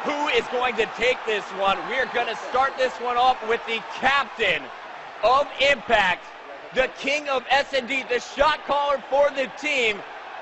who is going to take this one. We are going to start this one off with the captain of Impact, the king of S&D, the shot caller for the team,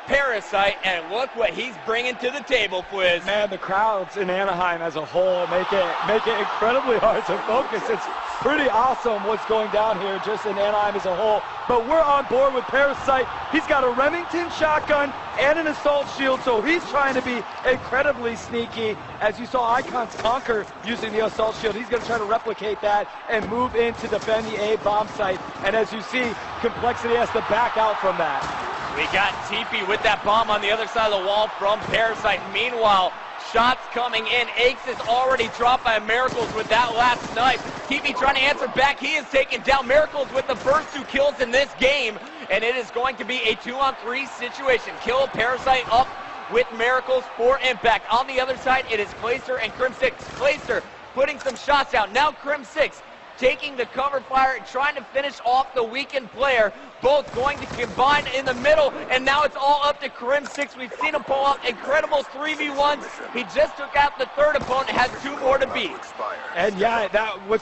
Parasite, and look what he's bringing to the table, Fwiz. Man, the crowds in Anaheim as a whole make it incredibly hard to focus. It's pretty awesome what's going down here just in Anaheim as a whole. But we're on board with Parasite. He's got a Remington shotgun and an assault shield, so he's trying to be incredibly sneaky. As you saw Icons conquer using the assault shield, he's going to try to replicate that and move in to defend the A bomb site. And as you see, Complexity has to back out from that. We got TP with that bomb on the other side of the wall from Parasite. Meanwhile, shots coming in. Aches is already dropped by Miracles with that last snipe. TP trying to answer back. He is taking down Miracles with the first 2 kills in this game. And it is going to be a 2-on-3 situation. Kill Parasite up with Miracles for Impact. On the other side, it is Clayster and Crim6. Clayster putting some shots out. Now Crim6 taking the cover fire and trying to finish off the weakened player. Both going to combine in the middle, and now it's all up to Crim6. We've seen him pull off incredible 3v1s. He just took out the third opponent, has 2 more to beat. And yeah,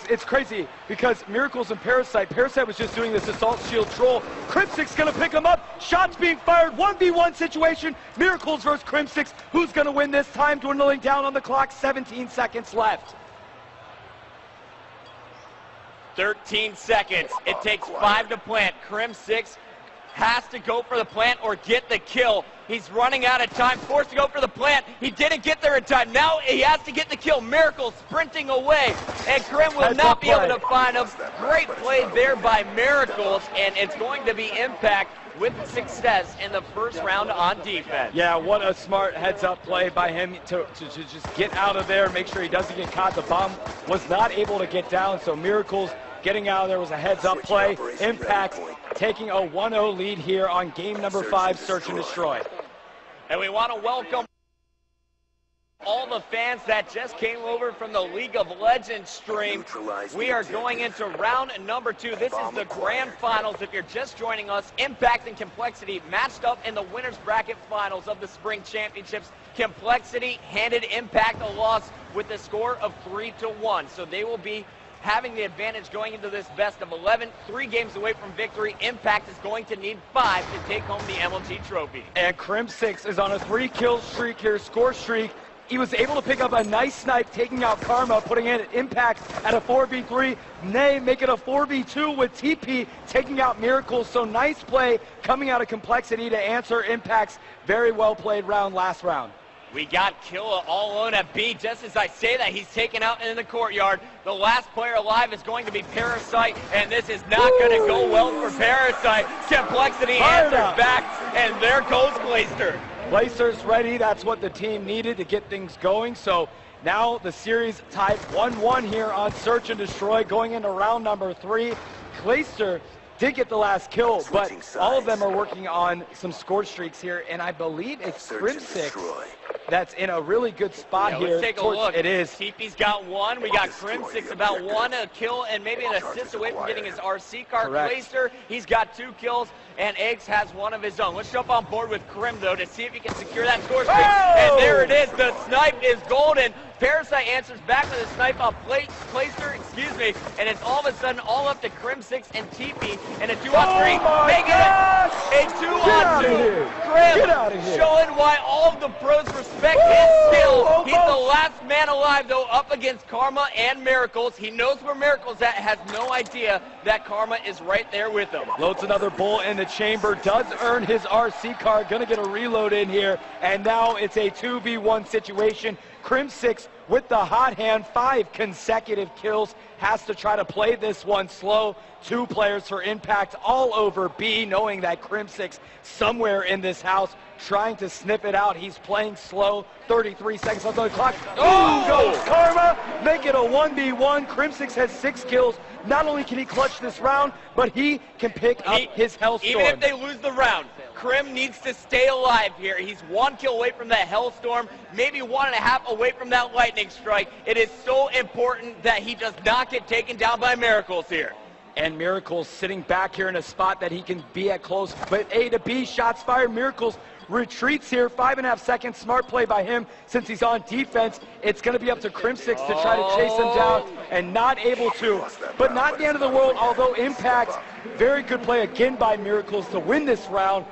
it's crazy because Miracles and Parasite was just doing this assault shield troll. Crim6 gonna pick him up. Shots being fired, 1v1 situation. Miracles versus Crim6. Who's gonna win this time? Dwindling down on the clock, 17 seconds left. 13 seconds. It takes 5 to plant. Crim6 has to go for the plant or get the kill. He's running out of time, forced to go for the plant. He didn't get there in time. Now he has to get the kill. Miracle sprinting away, and Crim will not be able to find him. Great play there by Miracles, and it's going to be Impact with success in the first round on defense. Yeah, what a smart heads-up play by him to just get out of there, make sure he doesn't get caught. The bomb was not able to get down, so Miracles getting out of there was a heads-up play. Impact taking a 1-0 lead here on game number 5, Search and Destroy. And we want to welcome all the fans that just came over from the League of Legends stream. We are going into round number 2. This is the grand finals. If you're just joining us, Impact and Complexity matched up in the winner's bracket finals of the Spring Championships. Complexity handed Impact a loss with a score of 3-1. So they will be having the advantage going into this best of 11. 3 games away from victory. Impact is going to need 5 to take home the MLG trophy. And Crim6 is on a 3-kill streak here, score streak. He was able to pick up a nice snipe, taking out Karma, putting in Impact at a 4v3. Nay, make it a 4v2 with TP, taking out Miracles. So nice play coming out of Complexity to answer Impact's very well played round last round. We got Killa all alone at B. Just as I say that, he's taken out in the courtyard. The last player alive is going to be Parasite, and this is not going to go well for Parasite. Complexity answers back, and there goes Clayster. Clayster's ready. That's what the team needed to get things going. So now the series tied 1-1 here on Search and Destroy going into round number 3. Clayster did get the last kill, but all of them are working on some score streaks here, and I believe it's Crim6 that's in a really good spot here. Let's take a look. It is. TP's got 1. We got Crim6 about 1 a kill and maybe an assist away from getting his RC car. Clayster, he's got 2 kills, and Eggs has 1 of his own. Let's jump on board with Crim, though, to see if he can secure that score streak. And there it is. The snipe is golden. Parasite answers back with a snipe on Clayster, and it's all of a sudden all up to Crim6 and TP, and a 2-on-3, making it a 2-on-2. Crim showing why all of the pros respect his skill. He's the last man alive, though, up against Karma and Miracles. He knows where Miracles at, has no idea that Karma is right there with him. Loads another bullet in the chamber, does earn his RC car, gonna get a reload in here, and now it's a 2v1 situation. Crim6 with the hot hand, 5 consecutive kills, has to try to play this one slow. 2 players for Impact all over B, knowing that Crim6 somewhere in this house trying to snip it out. He's playing slow. 33 seconds left on the clock. Oh, goes Karma, make it a 1v1. Crim6 has 6 kills. Not only can he clutch this round, but he can pick up his Hellstorm. Even if they lose the round, Crim needs to stay alive here. He's 1 kill away from that Hellstorm, maybe 1.5 away from that Lightning Strike. It is so important that he does not get taken down by Miracles here. And Miracles sitting back here in a spot that he can be at close. But A to B, shots fired. Miracles retreats here, 5.5 seconds, smart play by him since he's on defense. It's going to be up to Crimsix to try to chase him down and not able to. But not the end of the world, although Impact, very good play again by Miracles to win this round.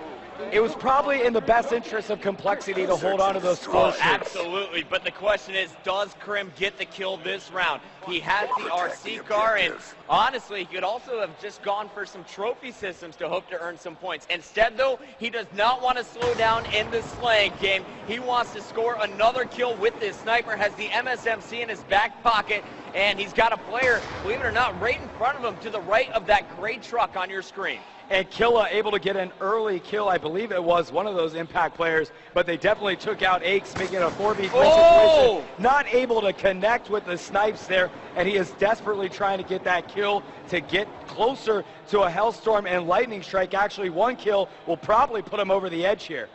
It was probably in the best interest of Complexity to hold on to those score sheets. Absolutely, but the question is, does Crim get the kill this round? He has the RC car, and honestly, he could also have just gone for some trophy systems to hope to earn some points. Instead, though, he does not want to slow down in the slaying game. He wants to score another kill with this sniper, has the MSMC in his back pocket, and he's got a player, believe it or not, right in front of him to the right of that gray truck on your screen. And Killa able to get an early kill, I believe it was one of those Impact players, but they definitely took out Aches, making it a 4v3 situation. Not able to connect with the snipes there, and he is desperately trying to get that kill to get closer to a Hellstorm and Lightning Strike. Actually, one kill will probably put him over the edge here.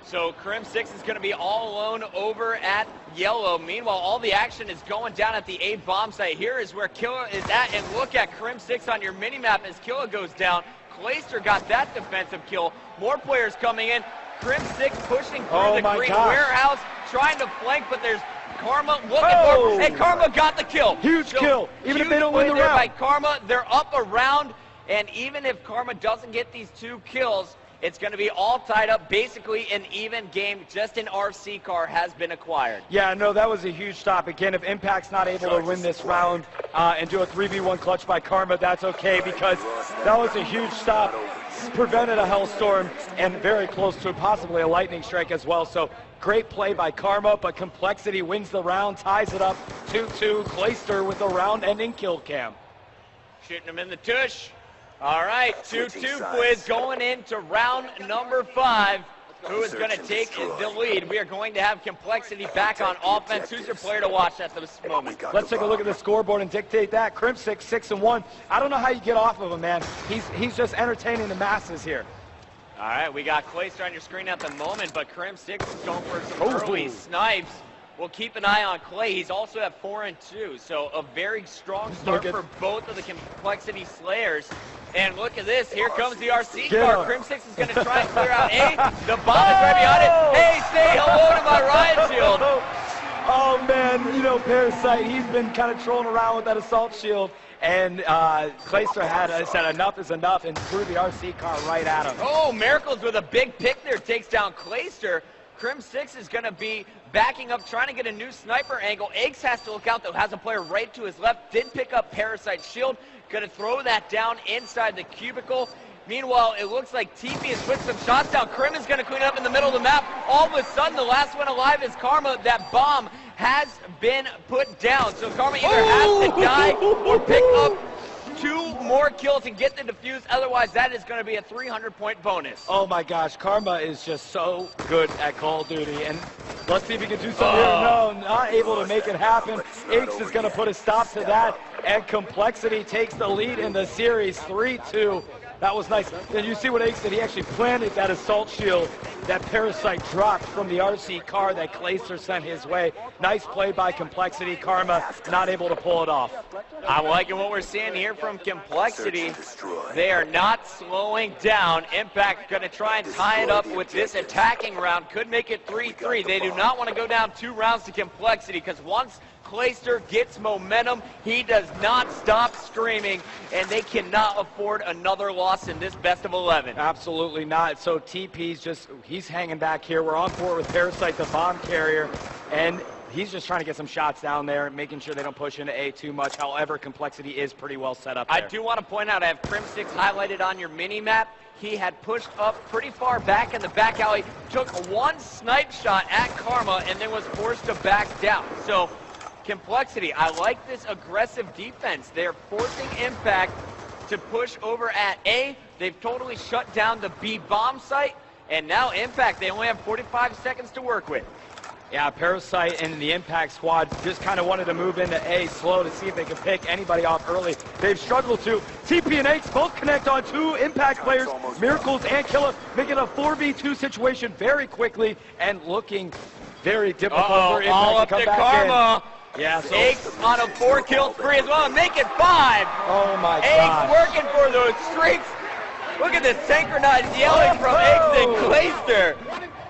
So Crim6 is going to be all alone over at yellow. Meanwhile, all the action is going down at the A bomb site. Here is where Killa is at, and look at Crim6 on your mini-map as Killa goes down. Clayster got that defensive kill. More players coming in. Crim6 pushing through the green warehouse, trying to flank, but there's Karma looking for, and Karma got the kill. Huge kill, even if they don't win the round. round. By Karma, they're up a round, and even if Karma doesn't get these 2 kills, it's going to be all tied up, basically an even game. Just an RC car has been acquired. Yeah, no, that was a huge stop. Again, if Impact's not able to win this round and do a 3v1 clutch by Karma, that's okay, because that was a huge stop. Prevented a Hellstorm and very close to possibly a Lightning Strike as well. So great play by Karma, but Complexity wins the round, ties it up 2-2. Clayster with the round-ending kill cam. Shooting him in the tush. All right, 2-2 quiz going into round number 5. Who is going to take the lead? We are going to have Complexity back on offense. Who's your player to watch at this moment? Let's take a look at the scoreboard and dictate that. Crimsix 6-1. I don't know how you get off of him, man. He's just entertaining the masses here. All right, we got Clayster on your screen at the moment, but Crim6 is going for some early snipes. We'll keep an eye on Clay. He's also at 4-2, so a very strong start for both of the Complexity Slayers. And look at this. Here comes the RC car. Crim6 is going to try and clear out A. The bomb is right behind it. Hey, say hello to my riot shield. Oh, man, you know, Parasite, he's been kind of trolling around with that assault shield. And Clayster had said enough is enough and threw the RC car right at him. Oh, Miracles with a big pick there takes down Clayster. Crim6 is going to be backing up, trying to get a new sniper angle. Aches has to look out, though. Has a player right to his left. Did pick up Parasite's shield. Going to throw that down inside the cubicle. Meanwhile, it looks like TP has put some shots down. Crim is going to clean up in the middle of the map. All of a sudden, the last one alive is Karma. That bomb has been put down. So Karma either has to die or pick up 2 more kills and get the defuse. Otherwise, that is going to be a 300-point bonus. Oh my gosh, Karma is just so good at Call of Duty, and let's see if he can do something here. No, not able to make it happen. Aches is going to put a stop to that, and Complexity takes the lead in the series, 3-2. That was nice. And you see what Aches did? He actually planted that assault shield that Parasite dropped from the RC car that Clayster sent his way. Nice play by Complexity. Karma not able to pull it off. I'm liking what we're seeing here from Complexity. They are not slowing down. Impact going to try and tie it up with this attacking round. Could make it 3-3. They do not want to go down 2 rounds to Complexity, because once Clayster gets momentum, he does not stop screaming, and they cannot afford another loss in this best of 11. Absolutely not. So TP's he's hanging back here. We're on board with Parasite, the bomb carrier, and he's just trying to get some shots down there, making sure they don't push into A too much. However, Complexity is pretty well set up there. I do want to point out, I have Crim6 highlighted on your mini-map. He had pushed up pretty far back in the back alley, took 1 snipe shot at Karma, and then was forced to back down. So Complexity, I like this aggressive defense. They're forcing Impact to push over at A. They've totally shut down the B bomb site, and now Impact, they only have 45 seconds to work with. Yeah, Parasite and the Impact squad just kind of wanted to move into A slow to see if they could pick anybody off early. They've struggled to. TP and Aches both connect on 2 Impact players, Miracles and Killa, making a 4v2 situation very quickly and looking very difficult for Impact all up to come to back Karma. in. Yeah, so Aches on a 4-kill spree as well, make it 5. Oh my Aches God. working for those streaks. Look at this synchronized yelling from Aches and Clayster.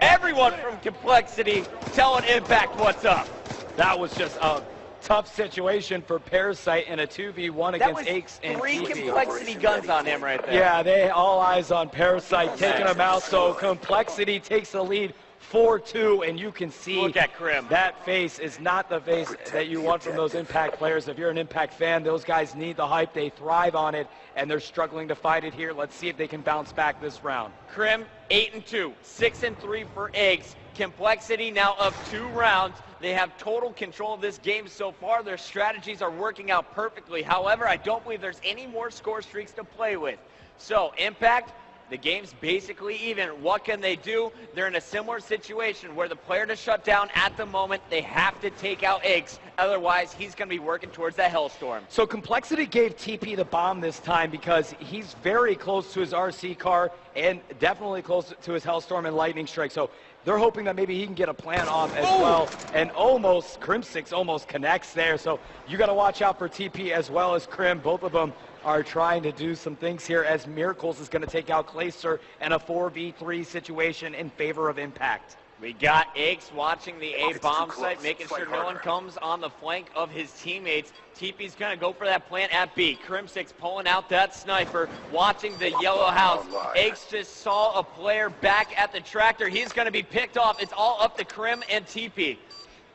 Everyone from Complexity telling Impact what's up. That was just a tough situation for Parasite in a 2v1 against Aches and three TP. Complexity guns on him right there. Yeah, they all eyes on Parasite taking him out, so Complexity takes the lead 4-2, and you can see Look at Krim. That face is not the face that you want from those Impact players. If you're an Impact fan, those guys need the hype. They thrive on it, and they're struggling to fight it here. Let's see if they can bounce back this round. Krim 8-2, 6-3 for Aches. Complexity now up 2 rounds. They have total control of this game so far. Their strategies are working out perfectly. However, I don't believe there's any more score streaks to play with. So, Impact, the game's basically even. What can they do? They're in a similar situation where the player to shut down at the moment, they have to take out Aches. Otherwise, he's going to be working towards that Hellstorm. So Complexity gave TP the bomb this time because he's very close to his RC car and definitely close to his Hellstorm and Lightning Strike. So they're hoping that maybe he can get a plant off as well. And almost, Crim6 almost connects there. So you got to watch out for TP as well as Krim. Both of them are trying to do some things here as Miracles is going to take out Clayster in a 4v3 situation in favor of Impact. We got Aches watching the A bomb site, making sure no one comes on the flank of his teammates. TP's going to go for that plant at B. Crim6 pulling out that sniper, watching the yellow house. Aches just saw a player back at the tractor. He's going to be picked off. It's all up to Krim and TP.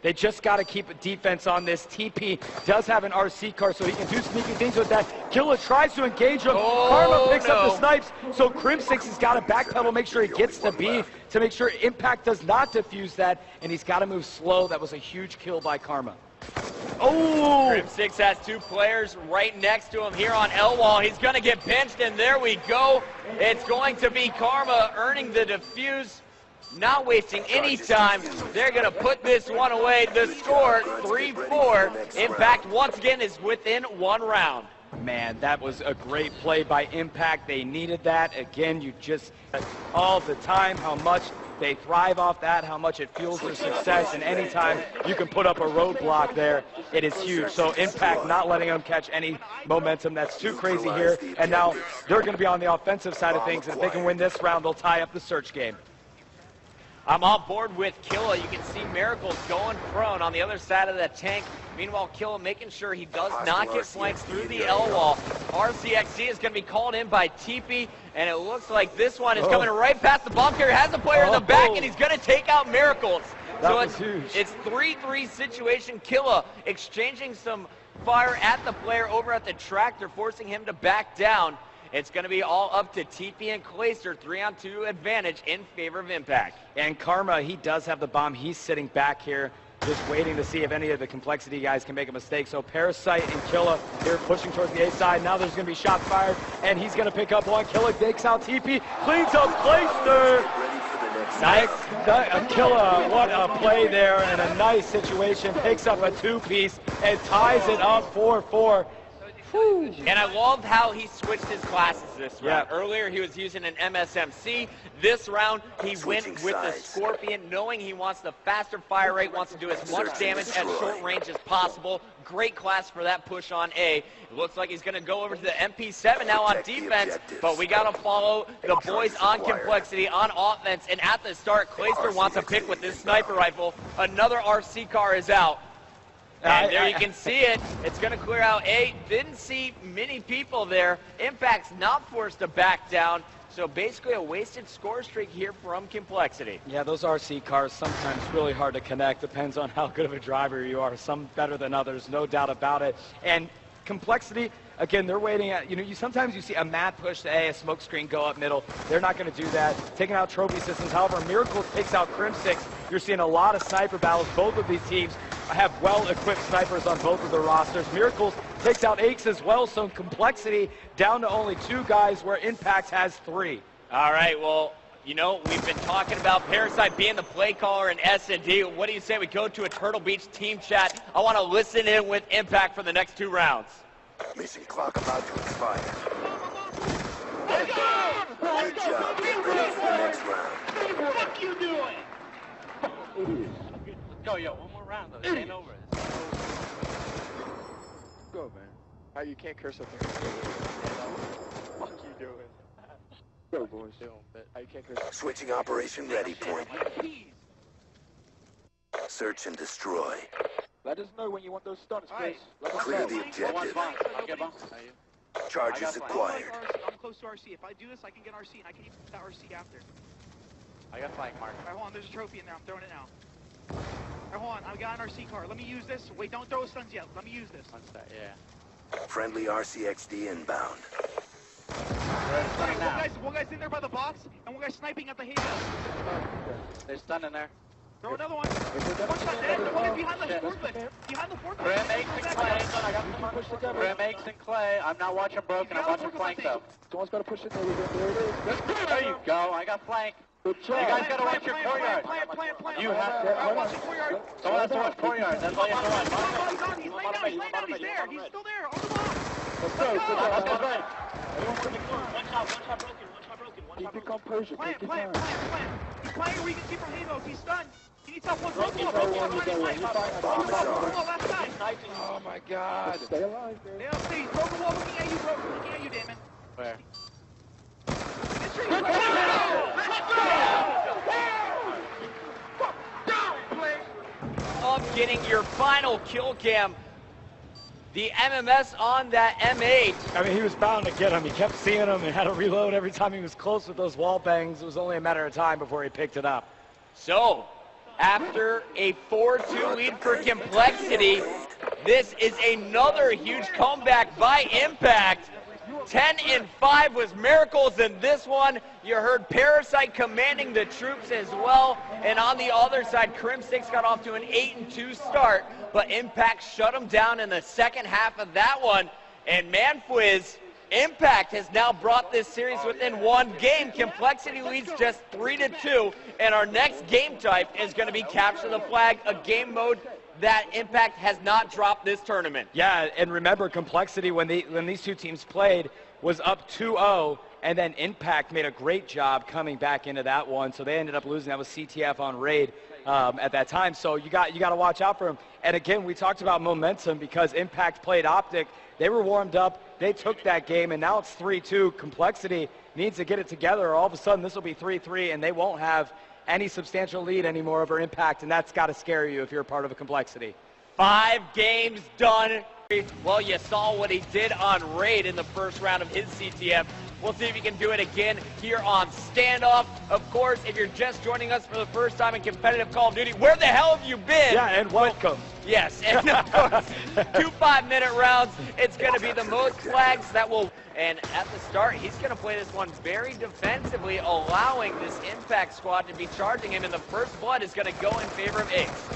They just got to keep a defense on this. TP does have an RC car, so he can do sneaky things with that. Killa tries to engage him. Karma picks up the snipes, so Crim6 has got to backpedal, make sure he gets to B, to make sure Impact does not defuse that, and he's got to move slow. That was a huge kill by Karma. Oh! Crim6 has 2 players right next to him here on L-Wall. He's going to get pinched, and there we go. It's going to be Karma earning the defuse. Not wasting any time. They're going to put this one away. The score, 3-4. Impact, once again, is within 1 round. Man, that was a great play by Impact. They needed that. Again, you just, all the time, how much they thrive off that, how much it fuels their success, and anytime you can put up a roadblock there, it is huge. So Impact not letting them catch any momentum. That's too crazy here. And now they're going to be on the offensive side of things. And if they can win this round, they'll tie up the search game. I'm on board with Killa. You can see Miracles going prone on the other side of that tank. Meanwhile, Killa making sure he does not get flanked through the L-wall. RCXD is going to be called in by TP, and it looks like this one is coming right past the bomb carrier. Has a player in the back, and he's going to take out Miracles. So it's 3-3 situation. Killa exchanging some fire at the player over at the tractor, forcing him to back down. It's going to be all up to TP and Clayster, 3-on-2 advantage in favor of Impact. And Karma, he does have the bomb. He's sitting back here, just waiting to see if any of the Complexity guys can make a mistake. So Parasite and Killa, they're pushing towards the A side. Now there's going to be shots fired, and he's going to pick up one. Killa takes out TP, cleans up Clayster. Nice. Killa, what a play there, and a nice situation. Picks up a 2-piece and ties it up 4-4. And I loved how he switched his classes this round. Earlier, he was using an MSMC. This round, he went with the Scorpion, knowing he wants the faster fire rate, wants to do as much damage at short range as possible. Great class for that push on A. It looks like he's going to go over to the MP7 now on defense, but we got to follow the boys on Complexity on offense. And at the start, Clayster wants a pick with this sniper rifle. Another RC car is out. And there you can see it. It's going to clear out A. Didn't see many people there. Impact's not forced to back down. So basically a wasted score streak here from Complexity. Yeah, those RC cars sometimes really hard to connect. Depends on how good of a driver you are. Some better than others, no doubt about it. And Complexity, again, they're waiting at, sometimes you see a mad push to A, a smoke screen go up middle. They're not going to do that. Taking out trophy systems. However, Miracles takes out Crim6. You're seeing a lot of sniper battles. Both of these teams have well-equipped snipers on both of their rosters. Miracles takes out Aches as well, so Complexity down to only 2 guys where Impact has 3. All right, well, we've been talking about Parasite being the play caller in S&D. What do you say we go to a Turtle Beach team chat? I want to listen in with Impact for the next 2 rounds. Mission clock about to expire. Good job. Get ready for the next round. What the fuck you doing? Yo, one more round though. It ain't over. Go, man. How you can't curse up here? What the fuck you doing? Go, boys. Switching operation ready point. Search and destroy. Let us know when you want those stunts, Chris. Let us Clear know. the I want objective. bombs. I'll get bombs. Charges acquired. I'm close to RC. If I do this, I can get RC, and I can use that RC after. I got flank mark. Alright, hold on. There's a trophy in there. I'm throwing it now. Alright, hold on. I got an RC car. Let me use this. Wait, don't throw stuns yet. Let me use this. One sec, yeah. Friendly RCXD inbound. One guy's in there by the box, and one guy's sniping at the hay bale. There's stun in there. Throw another one. One shot dead. The one is behind the forklift. Behind the forklift. Grim, Aches, and Clay. Grim, Aches, and Clay. I'm not watching broken. I'm watching flank, though. Someone's got to push it there. There it is. There you go. I got flank. Good You job. guys gotta watch your courtyard. You have to. I'm watching courtyard. Someone has to watch courtyard. That's all you have to watch. He's laying down. He's laying down. He's there. He's still there. On the box. Let's go. Good job. Let's go, Grim. Keep your composure. Plant. Take your time. He's playing where you can see from Havos. He's stunned. He needs help. One Go on, you go. last side. Oh my God. Stay alive, bro. Yeah, stay. He's broken wall looking at you, bro. Looking at you, Damon. Where? This tree. Of getting your final kill cam. The MMS on that M8. I mean, he was bound to get him. He kept seeing him and had to reload every time he was close with those wall bangs. It was only a matter of time before he picked it up. So, after a 4-2 lead for Complexity, this is another huge comeback by Impact. 10-5 was Miracles in this one. You heard Parasite commanding the troops as well. And on the other side, Crim6 got off to an 8-2 start, but Impact shut them down in the second half of that one. And Manfwiz, Impact has now brought this series within one game. Complexity leads just 3-2, and our next game type is going to be Capture the Flag, a game mode that Impact has not dropped this tournament. Yeah, and remember, Complexity, when these two teams played, was up 2-0, and then Impact made a great job coming back into that one, so they ended up losing. That was CTF on Raid at that time, so you got to watch out for them. And again, we talked about momentum because Impact played Optic. They were warmed up. They took that game, and now it's 3-2. Complexity needs to get it together, or all of a sudden this will be 3-3, and they won't have any substantial lead anymore over Impact, and that's got to scare you if you're a part of a Complexity. 5 games done. Well, you saw what he did on Raid in the first round of his CTF. We'll see if he can do it again here on Standoff. Of course, if you're just joining us for the first time in competitive Call of Duty, where the hell have you been? Yeah, and welcome. Yes, and of course, 2 5-minute rounds. It's going to be the most flags that will, and at the start, he's going to play this one very defensively, allowing this Impact squad to be charging him, and the first blood is going to go in favor of Aches.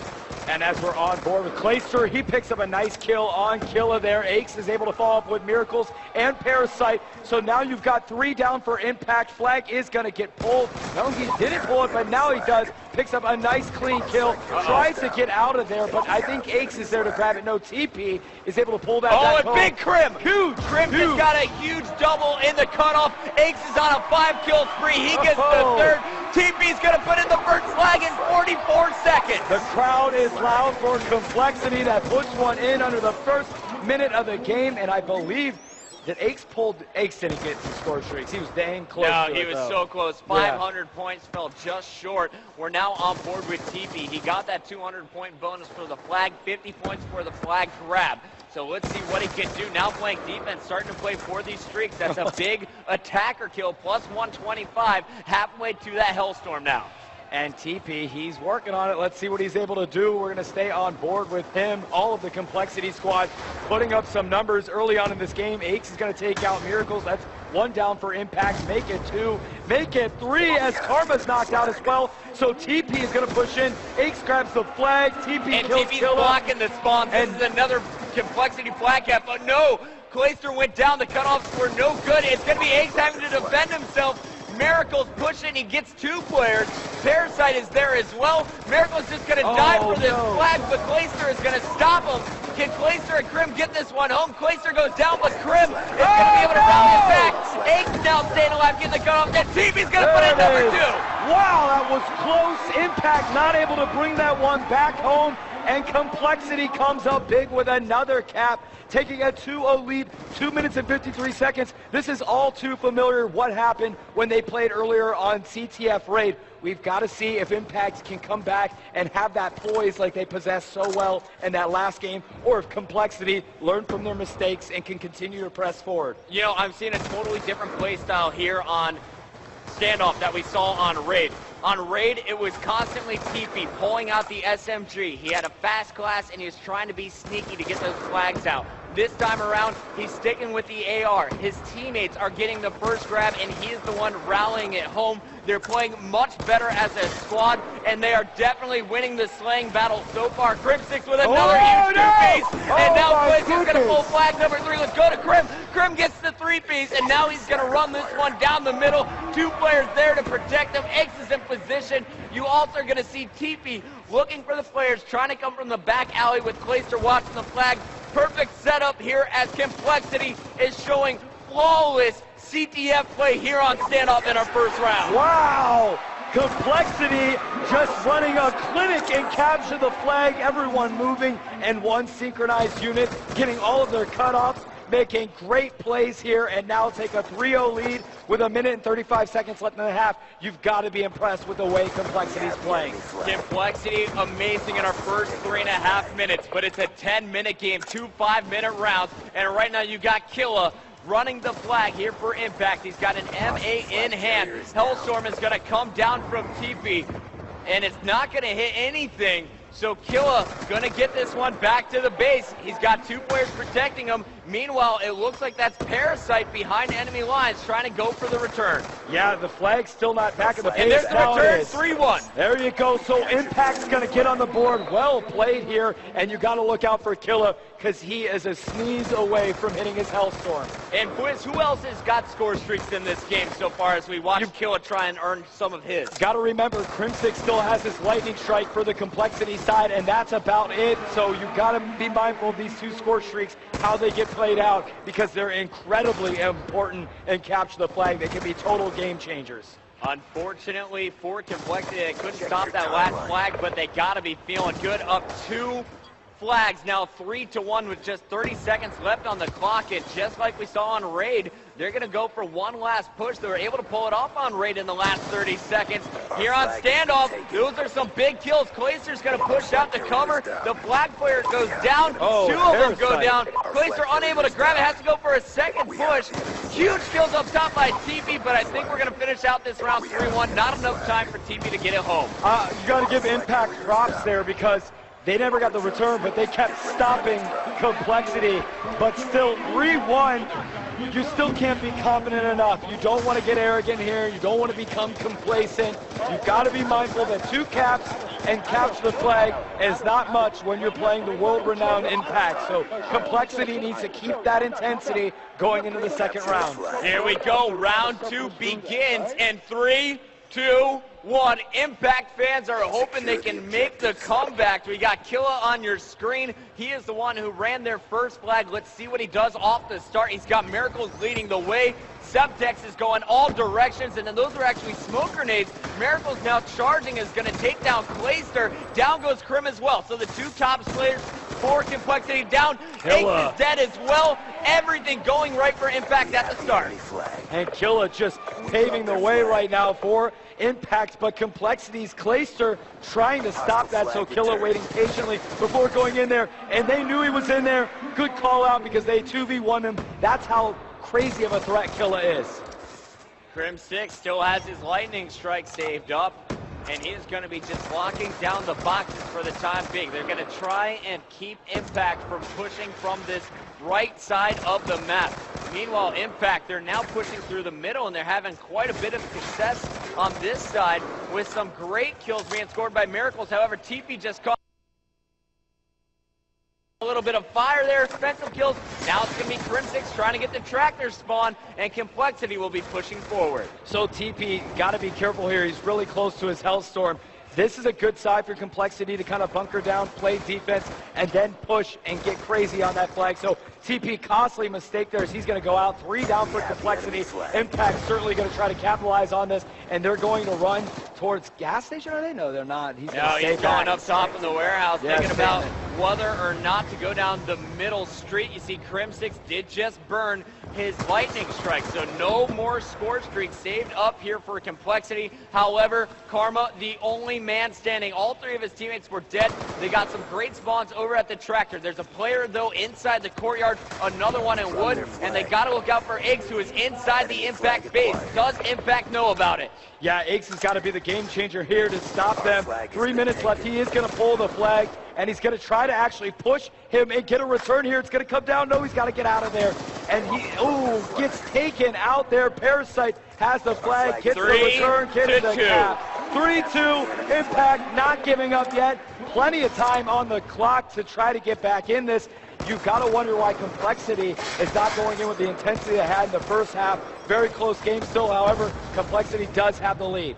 And as we're on board with Clayster, he picks up a nice kill on Killa there. Aches is able to follow up with Miracles and Parasite. So now you've got 3 down for Impact. Flag is going to get pulled. No, he didn't pull it, but now he does. Picks up a nice clean kill. Tries to get out of there, but I think Aches is there to grab it. No, TP is able to pull that back and home. big Crim. Huge. Crim has got a huge double in the cutoff. Aches is on a 5-kill spree. He gets the third. TP's going to put in the first flag in 44 seconds. The crowd is loud for Complexity. That puts one in under the first minute of the game, and I believe that Aches didn't get some score streaks. He was dang close. No, to he it, was though. so close. 500 points, fell just short. We're now on board with TP. He got that 200-point bonus for the flag, 50 points for the flag grab. So let's see what he can do. Now playing defense, starting to play for these streaks. That's a big attacker kill, plus 125, halfway to that Hellstorm now. And TP, he's working on it. Let's see what he's able to do. We're going to stay on board with him. All of the Complexity squad putting up some numbers early on in this game. Aches is going to take out Miracles. That's 1 down for Impact. Make it 2. Make it 3 as Karma's knocked out as well. So TP is going to push in. Aches grabs the flag. TP and kills TP's Killa. blocking the spawn. This is another Complexity flag cap. But no, Clayster went down. The cutoffs were no good. It's going to be Aches having to defend himself. Miracles pushing, he gets 2 players. Parasite is there as well. Miracles just going to die for this flag, but Clayster is going to stop him. Can Clayster and Crim get this one home? Clayster goes down, but Crim is going to be able to rally it back. Aches now staying alive, getting the cutoff. And TP's going to put in number 2. Wow, that was close. Impact not able to bring that one back home. and Complexity comes up big with another cap, taking a 2-0 lead, 2 minutes and 53 seconds. This is all too familiar what happened when they played earlier on CTF Raid. We've got to see if Impact can come back and have that poise like they possessed so well in that last game, or if Complexity learned from their mistakes and can continue to press forward. You know, I'm seeing a totally different play style here on Standoff that we saw on Raid. On Raid, it was constantly TP pulling out the SMG. He had a fast class and he was trying to be sneaky to get those flags out. This time around, he's sticking with the AR. His teammates are getting the first grab and he is the one rallying it home. They're playing much better as a squad and they are definitely winning the slaying battle so far. Crim6 with another huge two-piece. And now Blaze is going to pull flag number 3. Let's go to Crim. Crim gets the 3-piece and now he's going to run this one down the middle. 2 players there to protect him. X is in position. You also are going to see TP looking for the players, trying to come from the back alley with Clayster watching the flag. Perfect setup here as Complexity is showing flawless CTF play here on Standoff in our first round. Wow! Complexity just running a clinic and capture the flag, everyone moving, and one synchronized unit getting all of their cutoffs, making great plays here, and now take a 3-0 lead with 1 minute and 35 seconds left in the half. You've got to be impressed with the way Complexity's playing. Complexity amazing in our first 3.5 minutes, but it's a 10-minute game, 2 5-minute rounds, and right now you got Killa running the flag here for Impact. He's got an MA in hand. Hellstorm is going to come down from TP, and it's not going to hit anything. So Killa gonna get this one back to the base. He's got 2 players protecting him. Meanwhile, it looks like that's Parasite behind enemy lines trying to go for the return. Yeah, the flag's still not back in the base. And there's the return, 3-1. There you go. So Impact's gonna get on the board. Well played here, and you gotta look out for Killa because he is a sneeze away from hitting his Hellstorm. And Quiz, who else has got score streaks in this game so far as we watch Killa try and earn some of his? Gotta remember, Crim6 still has his lightning strike for the Complexity side, and that's about it. So you gotta be mindful of these 2 score streaks, how they get played out, because they're incredibly important and capture the flag. They can be total game changers. Unfortunately for Complexity, they couldn't stop that last flag, but they gotta be feeling good. Up 2 flags, now 3-1 with just 30 seconds left on the clock, and just like we saw on Raid, they're going to go for one last push. They were able to pull it off on Raid in the last 30 seconds. Here on Standoff, those are some big kills. Clayster's going to push out to cover. The flag player goes down. 2 of them go down. Clayster unable to grab it, has to go for a second push. Huge kills up top by TP, but I think we're going to finish out this round 3-1. Not enough time for TP to get it home. You got to give Impact props there because they never got the return, but they kept stopping Complexity. But still, 3-1, you still can't be confident enough. You don't want to get arrogant here. You don't want to become complacent. You've got to be mindful that 2 caps and capture the flag is not much when you're playing the world-renowned Impact. So Complexity needs to keep that intensity going into the second round. Here we go. Round 2 begins in 3, 2, 1. Impact fans are hoping they can make the comeback. We got Killa on your screen. He is the one who ran their first flag. Let's see what he does off the start. He's got Miracles leading the way. Semtex is going all directions, and then those are actually smoke grenades. Miracles now charging is going to take down Clayster. Down goes Crim as well. So the 2 top slayers for Complexity down. Ace is dead as well. Everything going right for Impact at the start. And Killa just paving the way right now for Impact, but Complexity's Clayster trying to stop that, so Killa waiting patiently before going in there, and they knew he was in there. Good call out because they 2v1 him. That's how crazy of a threat Killa is. Crim6 still has his lightning strike saved up, and he is going to be just locking down the boxes for the time being. They're going to try and keep Impact from pushing from this right side of the map. Meanwhile, Impact, they're now pushing through the middle, and they're having quite a bit of success on this side with some great kills being scored by Miracles. However, TP just caught a little bit of fire there, expensive kills. Now it's going to be Crim6 trying to get the tractor spawn, and Complexity will be pushing forward. So TP got to be careful here. He's really close to his Hellstorm. This is a good side for Complexity to kind of bunker down, play defense, and then push and get crazy on that flag. So TP costly mistake there as he's going to go out. 3 down for Complexity. Impact certainly going to try to capitalize on this, and they're going to run towards gas station, are they? No, they're not. He's No, he's going up top in the warehouse, Yeah, thinking about staying whether or not to go down the middle street. You see Crim6 did just burn his lightning strike, so no more score streak saved up here for Complexity. However, Karma, the only man standing. All 3 of his teammates were dead. They got some great spawns over at the tractor. There's a player, though, inside the courtyard, another one in wood, and they got to look out for Iggs, who is inside the Impact base. Does Impact know about it? Yeah, Iggs has got to be the game changer here to stop them. 3 minutes left. He is going to pull the flag, and he's going to try to actually push him and get a return here. It's going to come down. No, he's got to get out of there. And he, gets taken out there. Parasite has the flag, gets the return, gets the cap. 3-2, Impact not giving up yet. Plenty of time on the clock to try to get back in this. You've got to wonder why Complexity is not going in with the intensity they had in the first half. Very close game still, however, Complexity does have the lead.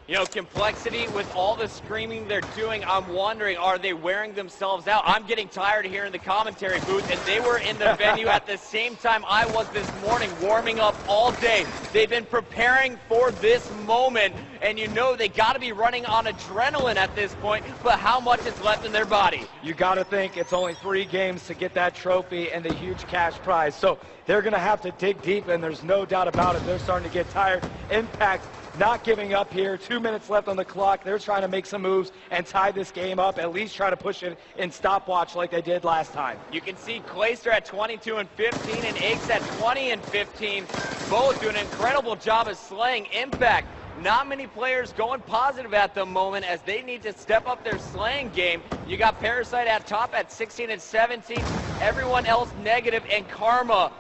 You know, Complexity, with all the screaming they're doing, I'm wondering, are they wearing themselves out? I'm getting tired of hearing the commentary booth, and they were in the venue at the same time I was this morning, warming up all day. They've been preparing for this moment, and you know they got to be running on adrenaline at this point, but how much is left in their body? You got to think it's only 3 games to get that trophy and the huge cash prize. So they're going to have to dig deep, and there's no doubt about it. They're starting to get tired. Impact not giving up here. 2 minutes left on the clock. They're trying to make some moves and tie this game up, at least try to push it in stopwatch like they did last time. You can see Clayster at 22 and 15 and Iggs at 20 and 15. Both doing an incredible job of slaying Impact. Not many players going positive at the moment as they need to step up their slaying game. You got Parasite at top at 16 and 17. Everyone else negative, and Karma,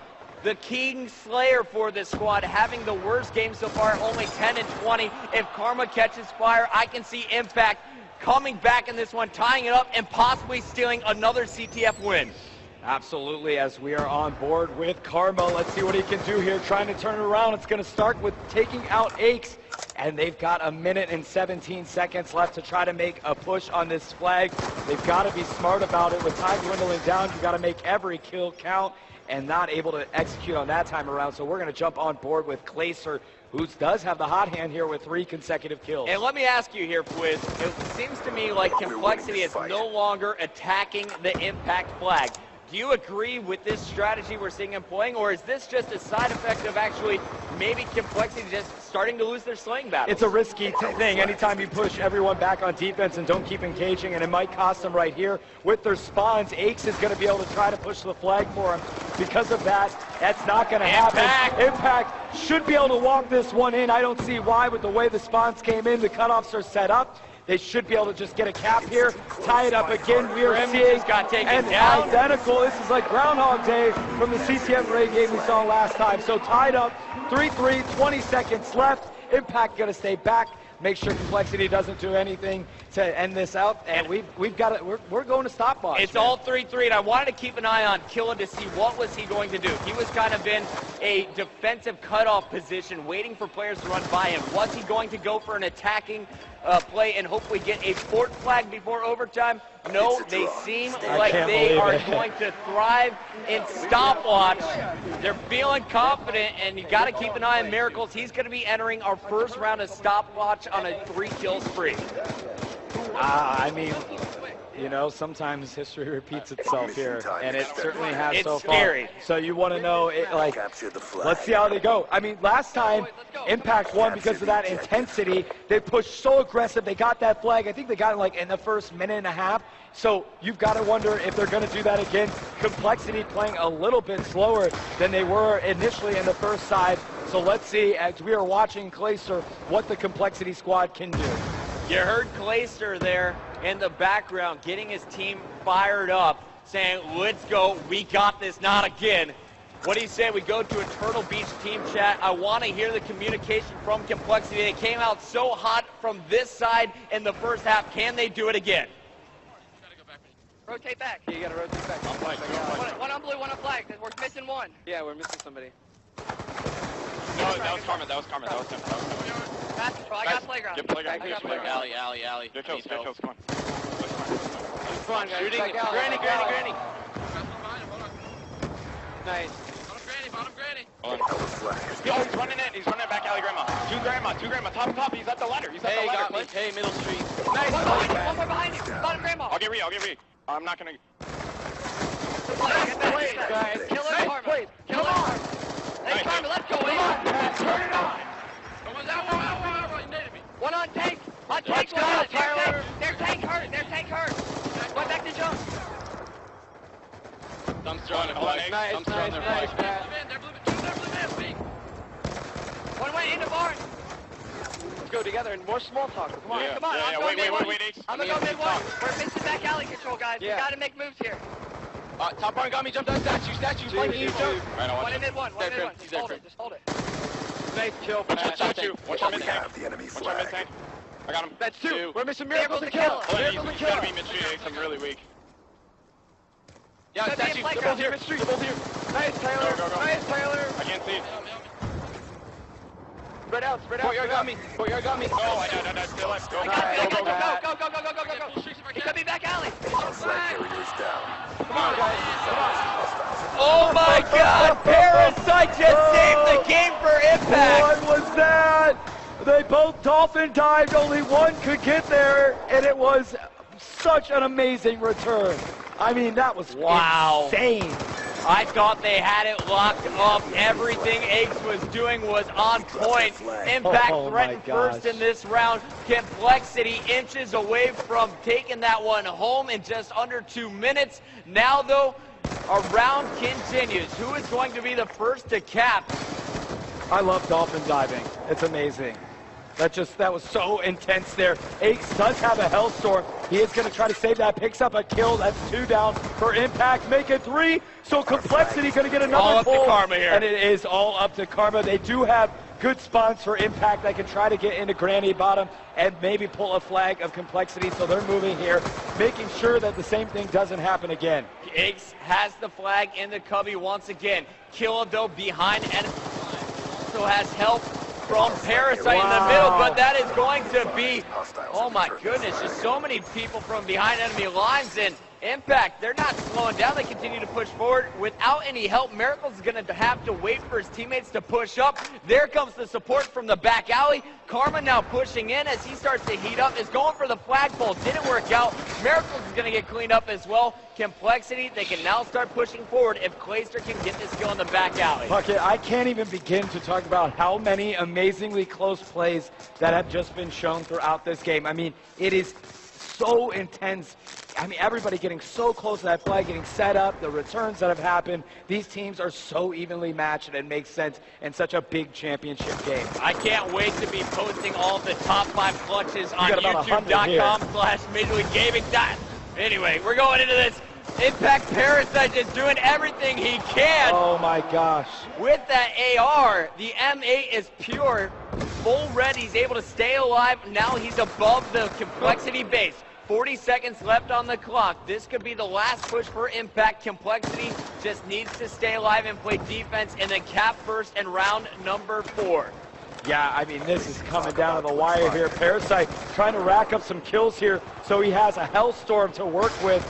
the King Slayer for this squad, having the worst game so far, only 10 and 20. If Karma catches fire, I can see Impact coming back in this one, tying it up, and possibly stealing another CTF win. Absolutely, as we are on board with Karma. Let's see what he can do here, trying to turn it around. It's going to start with taking out Aches, and they've got 1 minute and 17 seconds left to try to make a push on this flag. They've got to be smart about it. With time dwindling down, you've got to make every kill count, and not able to execute on that time around. So we're going to jump on board with Clayster, who does have the hot hand here with 3 consecutive kills. And let me ask you here, Fwiz, it seems to me like Complexity is no longer attacking the Impact flag. Do you agree with this strategy we're seeing him playing, or is this just a side effect of actually maybe Complexity just starting to lose their slaying battles? It's a risky thing anytime you push everyone back on defense and don't keep engaging, and it might cost them right here. With their spawns, Aches is going to be able to try to push the flag for him. Because of that, that's not going to happen. Impact should be able to walk this one in. I don't see why with the way the spawns came in, the cutoffs are set up. They should be able to just get a cap here, tie it up again. We are seeing an identical. This is like Groundhog Day from the CTF raid game we saw last time. So tied up, 3-3, 20 seconds left. Impact going to stay back. Make sure Complexity doesn't do anything to end this out, and we've got it. We're going to stopwatch. It's all 3-3, and I wanted to keep an eye on Killa to see what was he going to do. He was kind of in a defensive cutoff position, waiting for players to run by him. Was he going to go for an attacking play and hopefully get a fort flag before overtime? No, they seem like they are going to thrive in stopwatch. They're feeling confident, and you got to keep an eye on Miracles. He's going to be entering our first round of stopwatch on a 3-kill spree. I mean, you know, sometimes history repeats itself here, and it certainly has so far. It's scary. So you want to know, like, let's see how they go. I mean, last time Impact won because of that intensity. They pushed so aggressive. They got that flag. I think they got it like in the first minute and a half. So you've got to wonder if they're going to do that again. Complexity playing a little bit slower than they were initially in the first side. So let's see, as we are watching Clayster, what the Complexity squad can do. You heard Clayster there in the background getting his team fired up, saying, let's go, we got this, not again. What he said, we go to a Turtle Beach team chat. I want to hear the communication from Complexity. They came out so hot from this side in the first half. Can they do it again? Rotate back. Yeah, you gotta rotate back. One on blue, one on flag. We're missing one. Yeah, we're missing somebody. No, that was Karma. That was Karma. That was him. Pass control. I got playground. Get playground. I got Get playground. Alley. Get kills. Get kills. Come on. Come on, guys. Shooting. Back out. Granny. Nice. Hold on. Our flag. Yo, he's running it. He's running it back alley, grandma. Two grandma. Top. He's at the ladder. Hey, got me. Hey, middle street. Nice. One more behind you. Bottom grandma. I'll get re. I'm not gonna. Get that Please, guys. Kill it, Nice, Karma. please. Kill it. Hey, Karma, let's go. Turn it on. One on tank. On tank. Let's go, Tyler. Their tank hurt. One back to jump. Dumpster on the Hold on, flag. Nice, Dumpster on their flag. Matt. One went in the barn. Let's go together and more small talk. Come on. Yeah. Come on, Yeah. I'm going mid one. Wait. I'm gonna go mid one. We're missing back alley control, guys. Yeah. We gotta make moves here. Top barn got me. Jumped on statue. Flanking you, jump. Right, I'll One watch in it. mid one. There, Grim. Just He's there, hold Grim. it. Just hold it. Nice kill. Watch that statue. Watch our We mid tank. have the enemy Watch our mid flag. tank. I got him. That's two. Two. We're missing Miracles miracles to to kill. kill. Oh, yeah, Miracles to you kill. gotta be mid street. I'm really weak. Yeah, Could be a statue. playground. They're both here. They're both here. Nice, Tyler. Go. Nice, Tyler. I can't see. Spread out. Courtyard got me. Oh, I know. Still left. Go. I got it. Go, Matt. Go. He could be back alley. Our flag carrier is down. Come on, guys. Come on. Oh my God! Parasite just saved the game for Impact. What was that? They both dolphin dived, only one could get there, and it was such an amazing return. I mean, that was Wow. insane. I thought they had it locked up. Everything Aches was doing was on point. Impact Oh, my threatened first gosh. in this round. Complexity inches away from taking that one home in just under 2 minutes. Now, though, our round continues. Who is going to be the first to cap? I love dolphin diving. It's amazing. That was so intense there. Aches does have a Hellstorm. He is going to try to save that. Picks up a kill. That's 2 down for Impact. Make it 3. So Complexity going to get another All up to pull. Karma here. And it is all up to Karma. They do have good spawns for Impact. They can try to get into Granny bottom and maybe pull a flag of Complexity. So they're moving here, making sure that the same thing doesn't happen again. Aches has the flag in the cubby once again. Kill though behind and also has help from Parasite in the middle, but that is going to be, oh my goodness, just so many people from behind enemy lines, and Impact, they're not slowing down. They continue to push forward without any help. Miracles is going to have to wait for his teammates to push up. There comes the support from the back alley. Karma now pushing in as he starts to heat up, is going for the flagpole. Didn't work out. Miracles is going to get cleaned up as well. Complexity, they can now start pushing forward if Clayster can get this kill in the back alley. Puckett, I can't even begin to talk about how many amazingly close plays that have just been shown throughout this game. I mean, it is so intense. I mean, everybody getting so close to that flag, getting set up, the returns that have happened. These teams are so evenly matched, and it makes sense in such a big championship game. I can't wait to be posting all of the top 5 clutches on got about 100 here. youtube.com/MajorLeagueGaming. Anyway, we're going into this. Impact Parasite is doing everything he can. Oh my gosh. With that AR, the M8 is pure. Full red, he's able to stay alive. Now he's above the Complexity base. 40 seconds left on the clock. This could be the last push for Impact. Complexity just needs to stay alive and play defense and then cap first in round number 4. Yeah, I mean, this is coming down to the wire here. Parasite trying to rack up some kills here, so he has a Hellstorm to work with.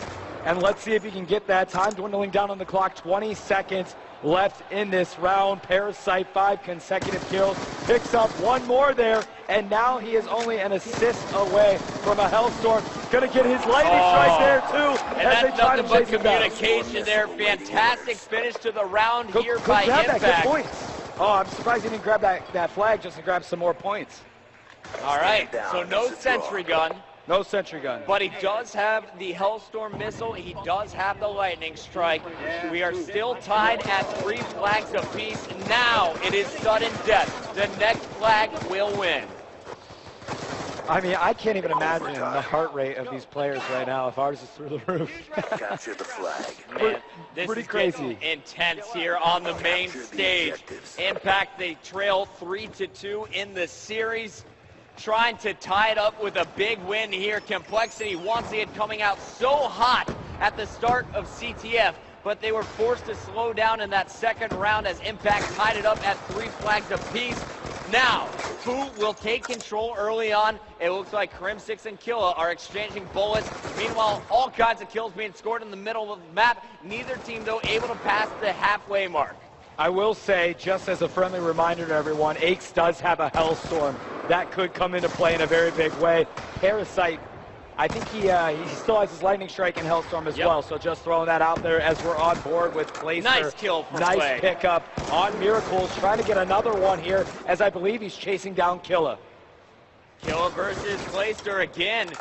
And let's see if he can get that. Time dwindling down on the clock. 20 seconds left in this round. Parasite, 5 consecutive kills. Picks up one more there. And now he is only an assist away from a Hellstorm. Going to get his lightning strike there, too. And that's nothing but communication there. Fantastic finish to the round here by Impact. Good points. Oh, I'm surprised he didn't grab that flag just to grab some more points. All right, so no sentry gun. No sentry gun. But he does have the Hellstorm missile. He does have the lightning strike. We are still tied at 3 flags apiece. Now it is sudden death. The next flag will win. I mean, I can't even imagine the heart rate of these players right now if ours is through the roof. Capture the flag. Man, this Pretty is crazy. getting intense here on the main stage. Impact, they trail 3-2 in the series. Trying to tie it up with a big win here. Complexity once again coming out so hot at the start of CTF, but they were forced to slow down in that second round as Impact tied it up at 3 flags apiece. Now, who will take control early on? It looks like Crimsix and Killa are exchanging bullets. Meanwhile, all kinds of kills being scored in the middle of the map. Neither team, though, able to pass the halfway mark. I will say, just as a friendly reminder to everyone, Aches does have a Hellstorm. That could come into play in a very big way. Parasite, I think he still has his Lightning Strike and Hellstorm as well, so just throwing that out there as we're on board with Glacier. Nice kill from Nice Clay. pickup on Miracles, trying to get another one here, as I believe he's chasing down Killa. Killa versus Clayster again.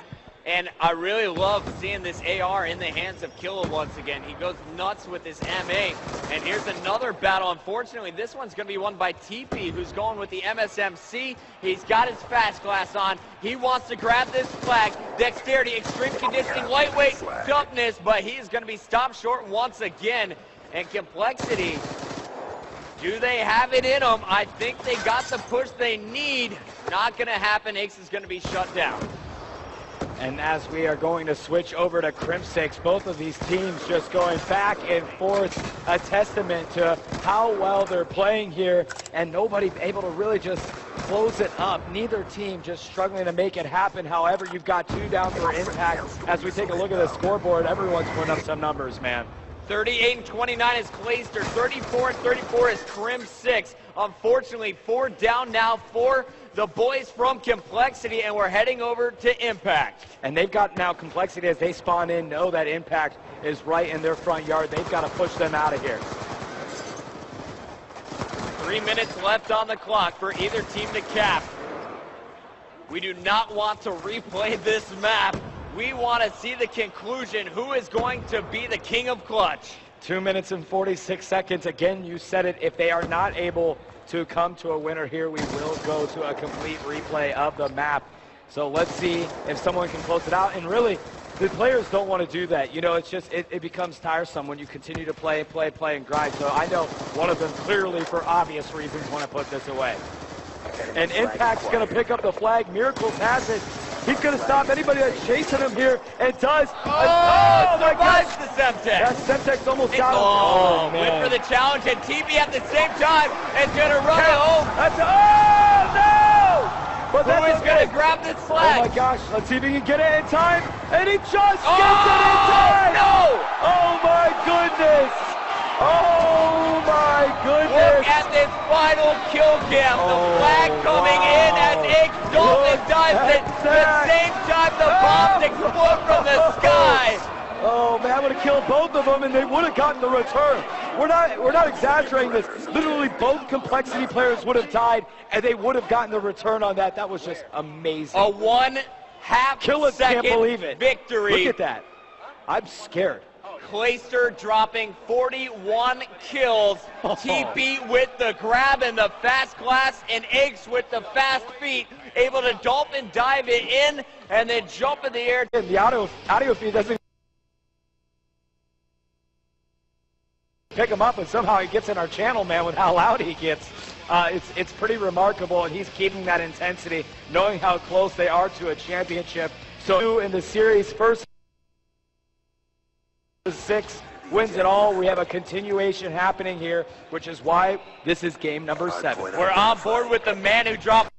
And I really love seeing this AR in the hands of Killa once again. He goes nuts with his MA. And here's another battle. Unfortunately, this one's going to be won by TP, who's going with the MSMC. He's got his fast glass on. He wants to grab this flag. Dexterity, extreme conditioning, lightweight, toughness, but he's going to be stopped short once again. And Complexity, do they have it in them? I think they got the push they need. Not going to happen. Ace is going to be shut down. And as we are going to switch over to Crimsix, both of these teams just going back and forth, a testament to how well they're playing here, and nobody able to really just close it up. Neither team just struggling to make it happen. However, you've got 2 down for Impact. As we take a look at the scoreboard, everyone's putting up some numbers, man. 38-29 is Clayster, 34-34 is Crimsix. Unfortunately, 4 down now for the boys from Complexity, and we're heading over to Impact. And they've got now Complexity as they spawn in, know that Impact is right in their front yard. They've got to push them out of here. 3 minutes left on the clock for either team to cap. We do not want to replay this map. We want to see the conclusion. Who is going to be the king of clutch? 2 minutes and 46 seconds. Again, you said it. If they are not able to come to a winner here, we will go to a complete replay of the map. So let's see if someone can close it out. And really, the players don't want to do that. You know, it's just, it becomes tiresome when you continue to play, and grind. So I know one of them clearly, for obvious reasons, want to put this away. And Impact's going to pick up the flag. Miracles has it. He's going to stop anybody that's chasing him here, and does. Oh my gosh, the Semtex. That Semtex almost got him. Oh, man. went for the challenge, and TP at the same time is going to run it home. That's, oh, no! But Who is going to grab this flag? Oh my gosh, let's see if he can get it in time, and he just gets it in time! No! Oh my goodness! Oh my goodness! Look at this final kill cam. The flag coming in as Ix Dalton does it. The same time the bombs explode from the sky. Oh man, I would have killed both of them, and they would have gotten the return. We're not exaggerating this. Literally, both Complexity players would have died, and they would have gotten the return on that. That was just amazing. A 1/2 Killa second can't believe it. victory. Look at that. I'm scared. Clayster dropping 41 kills. TP with the grab and the fast glass, and Eggs with the fast feet, able to dolphin dive it in and then jump in the air. The audio feed doesn't pick him up, and somehow he gets in our channel, man, with how loud he gets. It's pretty remarkable, and he's keeping that intensity, knowing how close they are to a championship. So in the series, first 6 wins it all. We have a continuation happening here, which is why this is game number 7. We're on board with the man who dropped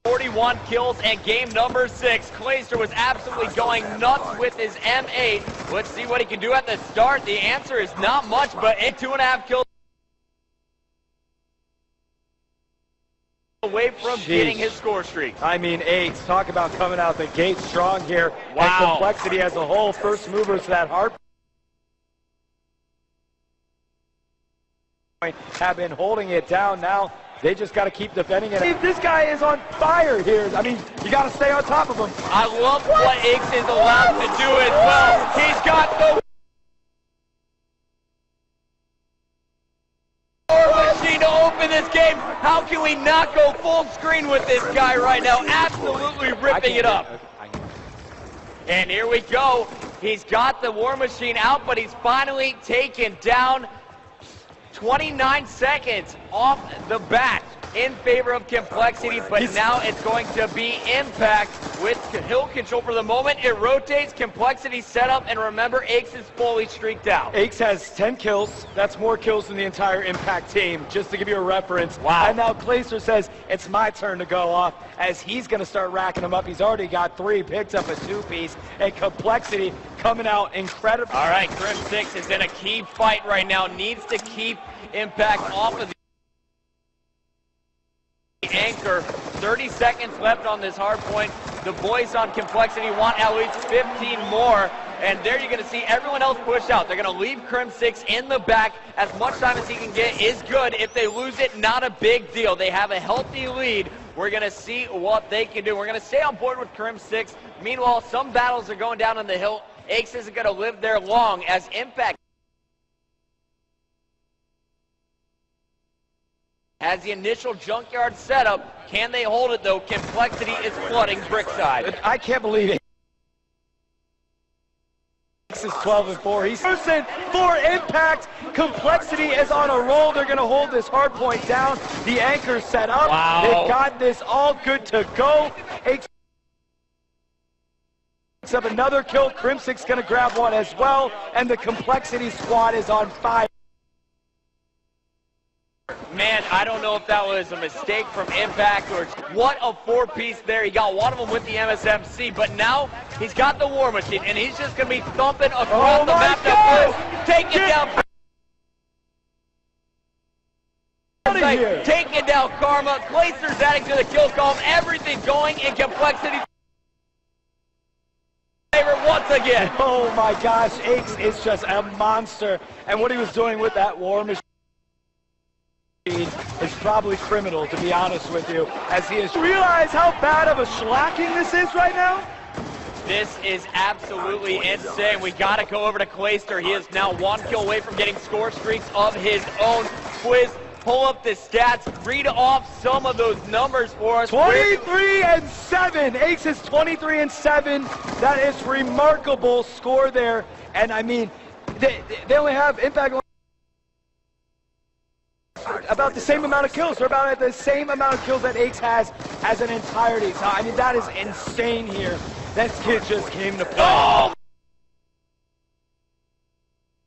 41 kills, and game number 6. Clayster was absolutely going nuts with his M8. Let's see what he can do at the start. The answer is not much, but in 2.5 kills away from getting his score streak. I mean, Ace, talk about coming out the gate strong here. Wow. And Complexity as a whole, first movers to that hard point, have been holding it down. Now they just got to keep defending it. This guy is on fire here. I mean, you got to stay on top of him. I love what Ix is allowed to do as well. He's got the machine to open this game. How can we not go full screen with this guy right now? Absolutely ripping it up. And here we go. He's got the War Machine out, but he's finally taken down. 29 seconds off the bat. in favor of Complexity, but now it's going to be Impact with hill control for the moment. It rotates, Complexity set up, and remember, Aches is fully streaked out. Aches has 10 kills. That's more kills than the entire Impact team, just to give you a reference. Wow. And now Clayster says, it's my turn to go off, as he's going to start racking them up. He's already got 3, picks up a 2-piece, and Complexity coming out incredible. All right, Crim6 is in a key fight right now, needs to keep Impact off of the anchor. 30 seconds left on this hard point. The boys on Complexity want at least 15 more. And there you're going to see everyone else push out. They're going to leave Crim6 in the back. As much time as he can get is good. If they lose it, not a big deal. They have a healthy lead. We're going to see what they can do. We're going to stay on board with Crim6. Meanwhile, some battles are going down on the hill. Aches isn't going to live there long as Impact has the initial junkyard setup. Can they hold it, though? Complexity is flooding Brickside. I can't believe it. Aches is 12-4. He's person for Impact. Complexity is on a roll. They're going to hold this hard point down. The anchor's set up. Wow. They've got this all good to go. Aches picks up another kill. Crim6 going to grab one as well. And the Complexity squad is on fire. Man, I don't know if that was a mistake from Impact or what a 4-piece there. He got one of them with the MSMC, but now he's got the War Machine, and he's just going to be thumping across the map. Take it down. Take it down, Karma. Clayster's adding to the kill column. Everything going in Complexity favor once again. Oh my gosh, Aches is just a monster. And what he was doing with that War Machine is probably criminal, to be honest with you, as he has realized how bad of a shellacking this is right now. This is absolutely insane. We got to go over to Clayster. He is now 1 kill away from getting score streaks of his own. Quiz, pull up the stats, read off some of those numbers for us. 23-7. Aches is 23-7. That is remarkable score there. And I mean, they only have Impact about the same amount of kills. They're about at the same amount of kills that Aches has as an entirety. So, I mean, that is insane here. That kid just came to play. Oh!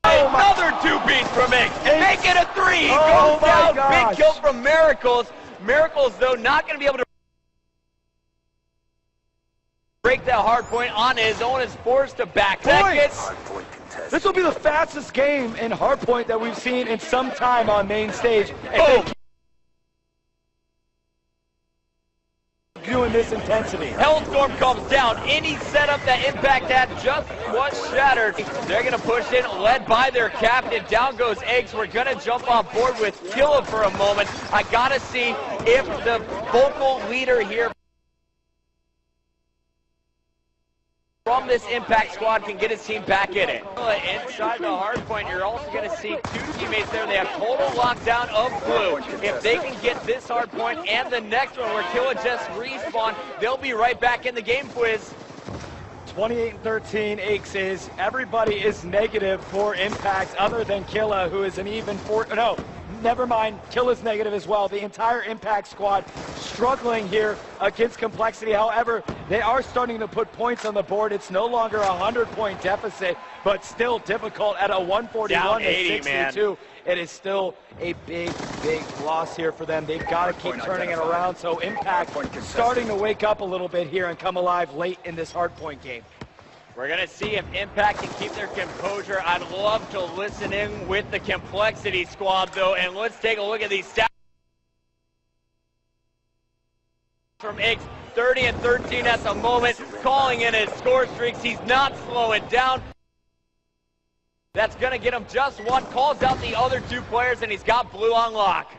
Another 2-piece from Aches. Make it a 3. He goes down. Gosh. Big kill from Miracles. Miracles, though, not going to be able to break that hard point on his own. Is forced to back. This will be the fastest game in hardpoint that we've seen in some time on main stage. Doing this intensity. Hellstorm comes down. Any setup that Impact had just was shattered. They're going to push in, led by their captain. Down goes Aches. We're going to jump on board with Killa for a moment. I got to see if the vocal leader here from this Impact squad can get his team back in it. Inside the hard point, you're also going to see 2 teammates there. They have total lockdown of blue. If they can get this hard point and the next one where Killa just respawned, they'll be right back in the game, Quiz. 28-13 Aches is. Everybody is negative for Impact other than Killa, who is an even 4. No, never mind. Killa's negative as well. The entire Impact squad struggling here against Complexity. However, they are starting to put points on the board. It's no longer a 100-point deficit, but still difficult at a 141 to 62. It is still a big, big loss here for them. They've got to keep turning it around. So Impact starting to wake up a little bit here and come alive late in this hardpoint game. We're going to see if Impact can keep their composure. I'd love to listen in with the Complexity squad, though, and let's take a look at these stats from Aches. 30-13 at the moment, calling in his score streaks. He's not slowing down. That's going to get him just 1. Calls out the other 2 players, and he's got blue on lock.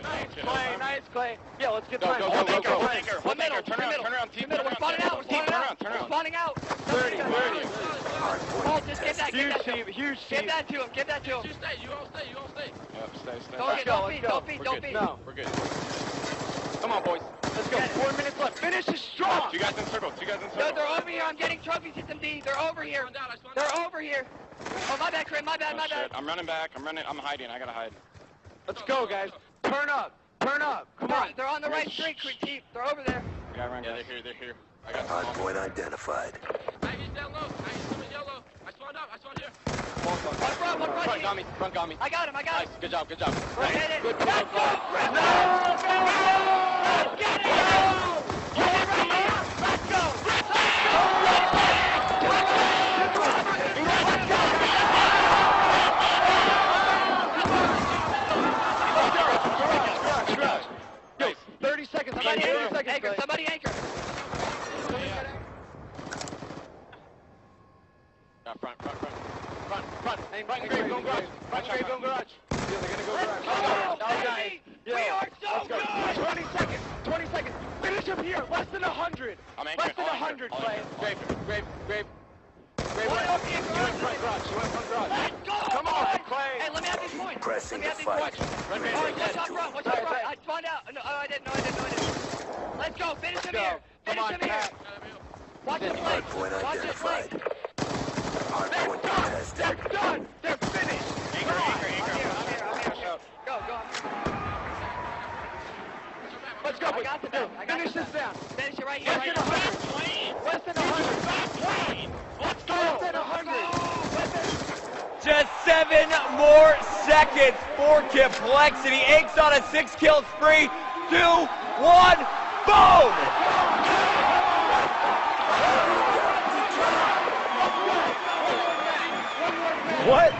Nice, Clay. Yeah, let's get time. Go. One middle, turn around, team. We're spawning out. We're spawning out. 30. Oh, just get that. Huge Give that to him. You all stay. Yep, stay. Don't beat. No, we're good. Come on, boys. Let's go. 4 minutes left. Finish is strong. 2 guys in circle. No, they're over here. I'm getting trophy system D. They're over here. They're over here. Oh, my bad, Craig. My bad. Shit. I'm running back. I'm hiding. I gotta hide. Let's go, guys. Turn up. Turn up. Come on. They're on the right street, Chief. They're over there. Yeah, they're here, they're here. I got Hard point identified. I used down low. I used them in yellow. I spawned out. I spawned here. One front got me, front got me. I got him. Nice, good job, good job. Let's hit it. Good Let's go. job. Let's go. Let's get it. Let's go. Yo, 30 seconds. Somebody anchor. Anchor. Somebody anchor. Front, grave, go garage. Front, grave, go garage. Yeah, they're gonna go Let's garage. go. Baby. We are so good. 20 seconds. 20 seconds. Finish him here. Less than 100. I'm anchoring. Less than 100, Clay. Grave. One Right. up here, You went front garage. Let's go. Come on, Clay. Hey, let me have these points. Pressing Let me the have these fight. points. Run, Remain All right, watch out attentive. front. Watch out front. I spawned out. No, I didn't. Let's go. Finish him go. here. Come Finish on, him here. Pat. Watch the Hard flank. point Watch the flank. identified. Hard point contested. They're done. They're finished. I'm here. Go. Let's go. I got the best. Finish this down. Finish it right here. Less than 100. Less than 100. Let's go. Less than 100. Just 7 more seconds for Complexity. Aches on a 6-kill spree. 2, 1, boom! What?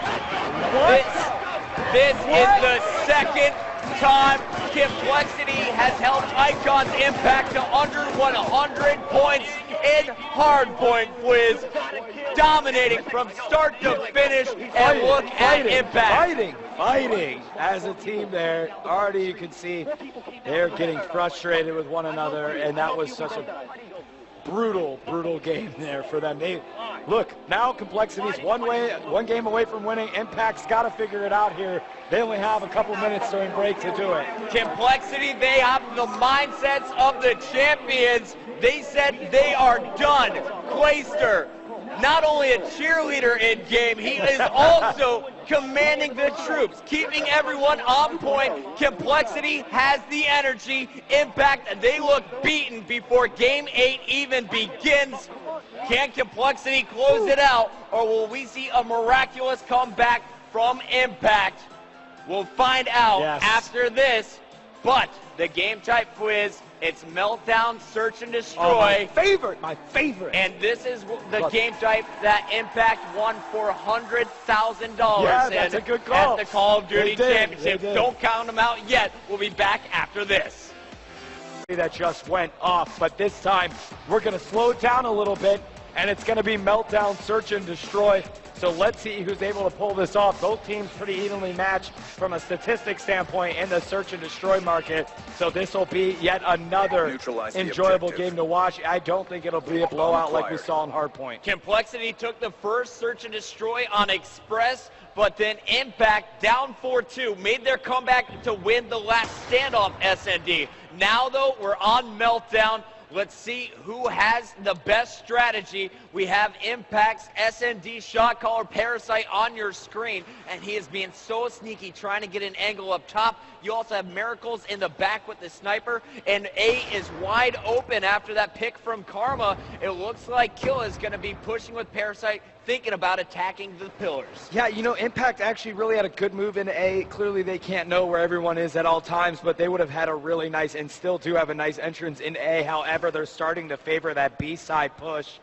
This is the second time Complexity has helped Icons Impact to under 100 points in Hardpoint Quiz, dominating from start to finish. And look at Impact. Fighting as a team there. Already you can see they're getting frustrated with one another, and that was such a brutal game there for them. Look, now Complexity's one game away from winning. Impact's got to figure it out here. They only have a couple minutes during break to do it. Complexity, they have the mindsets of the champions. They said they are done. Clayster, not only a cheerleader in game, he is also commanding the troops, keeping everyone on point. Complexity has the energy. Impact, they look beaten before Game 8 even begins. Can Complexity close it out, or will we see a miraculous comeback from Impact? We'll find out after this, but the game type quiz, it's Meltdown, Search and Destroy. My favorite. And this is the game type that Impact won for $100,000 Yeah, that's a good call. at the Call of Duty They did, Championship. they did. Don't count them out yet. We'll be back after this. That just went off, but this time we're going to slow it down a little bit, and it's going to be Meltdown, Search and Destroy. So let's see who's able to pull this off. Both teams pretty evenly matched from a statistics standpoint in the Search and Destroy market. So this will be yet another Neutralize the enjoyable objective. game to watch. I don't think it'll be a blowout like we saw in Hardpoint. Complexity took the first Search and Destroy on Express, but then Impact, down 4-2, made their comeback to win the last standoff SND. Now, though, we're on Meltdown. Let's see who has the best strategy. We have Impact's SND shot caller Parasite on your screen, and he is being so sneaky, trying to get an angle up top. You also have Miracles in the back with the sniper, and A is wide open after that pick from Karma. It looks like Kill is going to be pushing with Parasite, thinking about attacking the pillars. Yeah, you know, Impact actually really had a good move in A. Clearly they can't know where everyone is at all times, but they would have had a really nice, and still do have a nice entrance in A. However, they're starting to favor that B side push.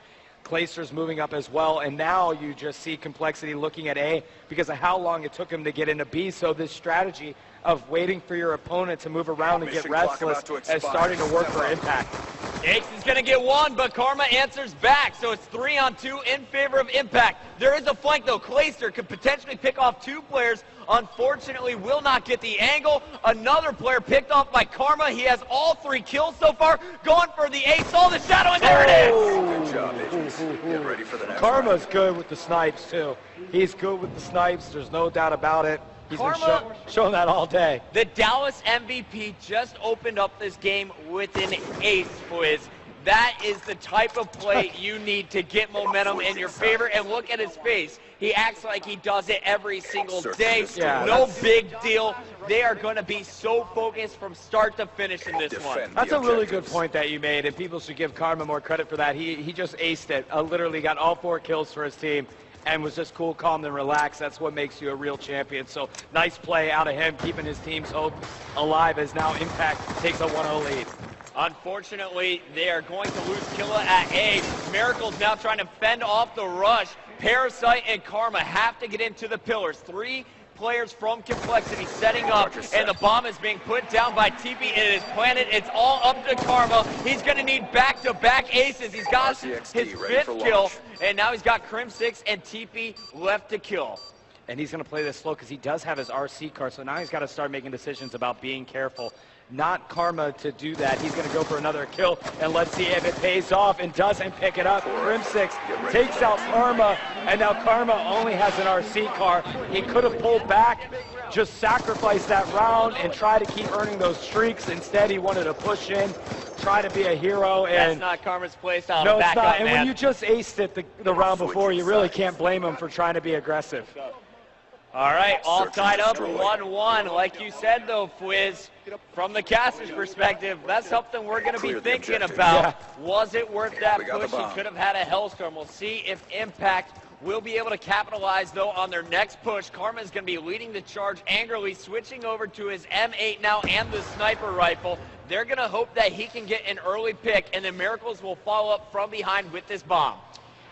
Clayster's moving up as well, and now you just see Complexity looking at A because of how long it took him to get into B. So this strategy of waiting for your opponent to move around and get Mission clock restless about to is starting to work for Impact. Ace is going to get one, but Karma answers back, so it's 3-on-2 in favor of Impact. There is a flank, though. Clayster could potentially pick off two players. Unfortunately, will not get the angle. Another player picked off by Karma. He has all 3 kills so far. Going for the ace, all the shadow, and there it is! Good job, Agents. Get ready for the next Karma's round. good with the snipes, too. He's good with the snipes. There's no doubt about it. He's Karma- been showing that all day. The Dallas MVP just opened up this game with an ace quiz. That is the type of play you need to get momentum in your favor. And look at his face. He acts like he does it every single day. Yeah, no big deal. They are going to be so focused from start to finish in this one. That's a really good point that you made, and people should give Karma more credit for that. He just aced it. Literally got all 4 kills for his team and was just cool, calm, and relaxed. That's what makes you a real champion. So nice play out of him, keeping his team's hope alive as now Impact takes a 1-0 lead. Unfortunately, they are going to lose Killa at A. Miracles now trying to fend off the rush. Parasite and Karma have to get into the pillars. 3 players from Complexity setting up, and the bomb is being put down by TP. It is planted. It's all up to Karma. He's going to need back-to-back aces. He's got his 5th kill, and now he's got Crim6 and TP left to kill. And he's going to play this slow because he does have his RC car, so now he's got to start making decisions about being careful. Not Karma to do that. He's going to go for another kill, and let's see if it pays off, and doesn't pick it up. Crim6 takes out Karma, and now Karma only has an RC car. He could have pulled back, just sacrificed that round, and try to keep earning those streaks. Instead, he wanted to push in, try to be a hero. And that's not Karma's play style. No, it's not. And when you just aced it the round before, you really can't blame him for trying to be aggressive. All right, all tied up 1-1. Like you said, though, Fwiz, from the caster's perspective, that's something we're going to be thinking about. Yeah. Was it worth that push? He could have had a Hellstorm. We'll see if Impact will be able to capitalize, though, on their next push. Karma is going to be leading the charge angrily, switching over to his M8 now and the sniper rifle. They're going to hope that he can get an early pick, and then Miracles will follow up from behind with this bomb.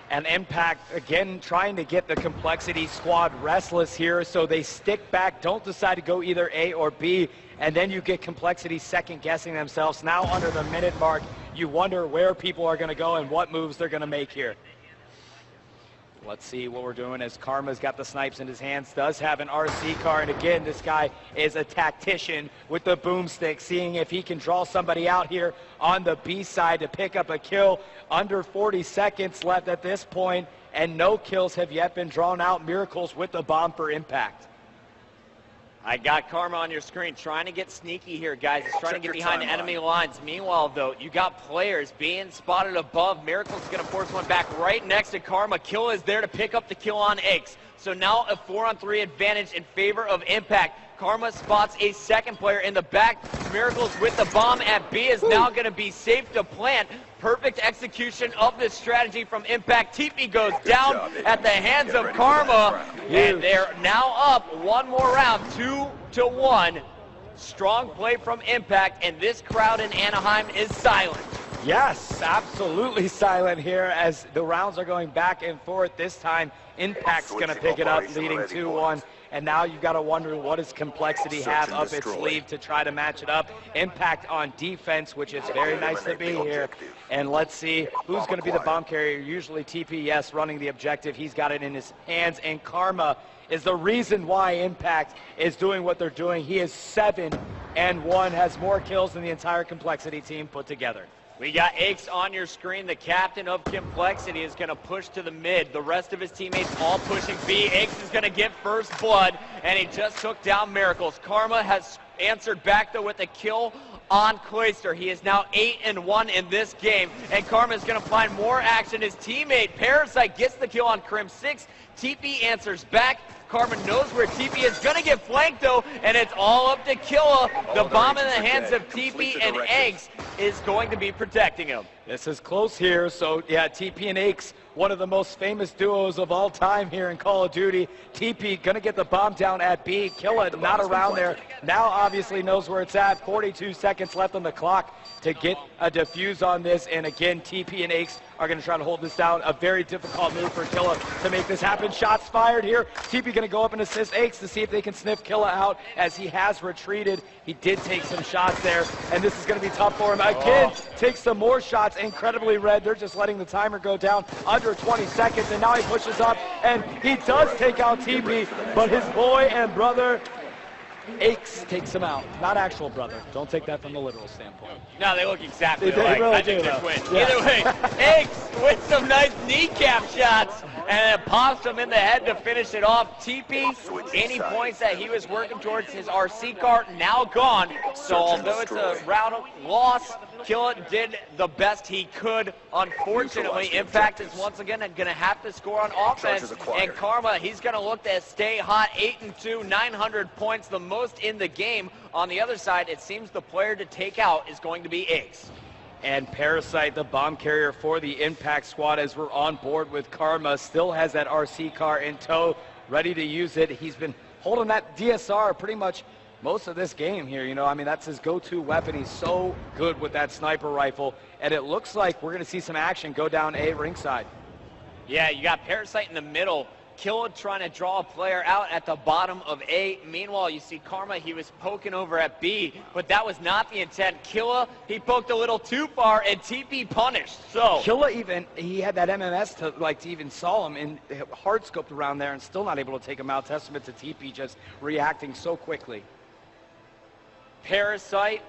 And Impact, again, trying to get the Complexity squad restless here, so they stick back, don't decide to go either A or B, and then you get Complexity second-guessing themselves. Now under the minute mark, you wonder where people are going to go and what moves they're going to make here. Let's see what we're doing as Karma's got the snipes in his hands, does have an RC car, and again, this guy is a tactician with the boomstick, seeing if he can draw somebody out here on the B side to pick up a kill. Under 40 seconds left at this point, and no kills have yet been drawn out. Miracles with the bomb for Impact. I got Karma on your screen, trying to get sneaky here, guys. He's trying to get behind enemy lines. Meanwhile, though, you got players being spotted above. Miracle's going to force one back right next to Karma. Kill is there to pick up the kill on Aches. So now a 4-on-3 advantage in favor of Impact. Karma spots a second player in the back. Miracles with the bomb at B is now going to be safe to plant. Perfect execution of this strategy from Impact. TP goes down at the hands of Karma, and they're now up one more round, 2-1. Strong play from Impact, and this crowd in Anaheim is silent. Yes, absolutely silent here as the rounds are going back and forth. This time, Impact's going to pick it up, leading 2-1. And now you've got to wonder, what does Complexity have up its sleeve to try to match it up? Impact on defense, which is very nice to be here. And let's see who's going to be the bomb carrier. Usually TP, yes, running the objective. He's got it in his hands. And Karma is the reason why Impact is doing what they're doing. He is 7-1, has more kills than the entire Complexity team put together. We got Aches on your screen. The captain of Complexity is going to push to the mid. The rest of his teammates all pushing B. Aches is going to get first blood, and he just took down Miracles. Karma has answered back, though, with a kill on Cloister. He is now 8-1 in this game, and Karma is going to find more action. His teammate, Parasite, gets the kill on Crim6. TP answers back. Karma knows where TP is going to get flanked, though, and it's all up to Killa. The bomb in the hands of TP and Eggs is going to be protecting him. This is close here, so yeah, TP and Aches, one of the most famous duos of all time here in Call of Duty. TP gonna get the bomb down at B. Killa not around there. Now obviously knows where it's at. 42 seconds left on the clock to get a defuse on this. And again, TP and Aches are gonna try to hold this down. A very difficult move for Killa to make this happen. Shots fired here. TP gonna go up and assist Aches to see if they can sniff Killa out as he has retreated. He did take some shots there, and this is gonna be tough for him. Again, takes some more shots. Incredibly red. They're just letting the timer go down under 20 seconds, and now he pushes up, and he does take out TP, but his boy and brother Aches takes him out. Not actual brother. Don't take that from the literal standpoint. No, they look exactly They alike. really I think do, they're though. twins. Yeah. Either way, Aches with some nice kneecap shots, and it pops him in the head to finish it off. TP, any points that he was working towards his RC car, now gone. So although it's a round of loss, Killa did the best he could. Unfortunately, Impact is once again going to have to score on offense. And Karma, he's going to look to stay hot, 8-2, 900 points, the most in the game. On the other side, it seems the player to take out is going to be Ace. And Parasite, the bomb carrier for the Impact squad, as we're on board with Karma, still has that RC car in tow, ready to use it. He's been holding that DSR pretty much most of this game here. You know, I mean, that's his go-to weapon. He's so good with that sniper rifle. And it looks like we're going to see some action go down A ringside. Yeah, you got Parasite in the middle. Killa trying to draw a player out at the bottom of A. Meanwhile, you see Karma, he was poking over at B, but that was not the intent. Killa, he poked a little too far, and TP punished. So Killa even, he had that MMS to even saw him and hard scoped around there and still not able to take him out. Testament to TP just reacting so quickly. Parasite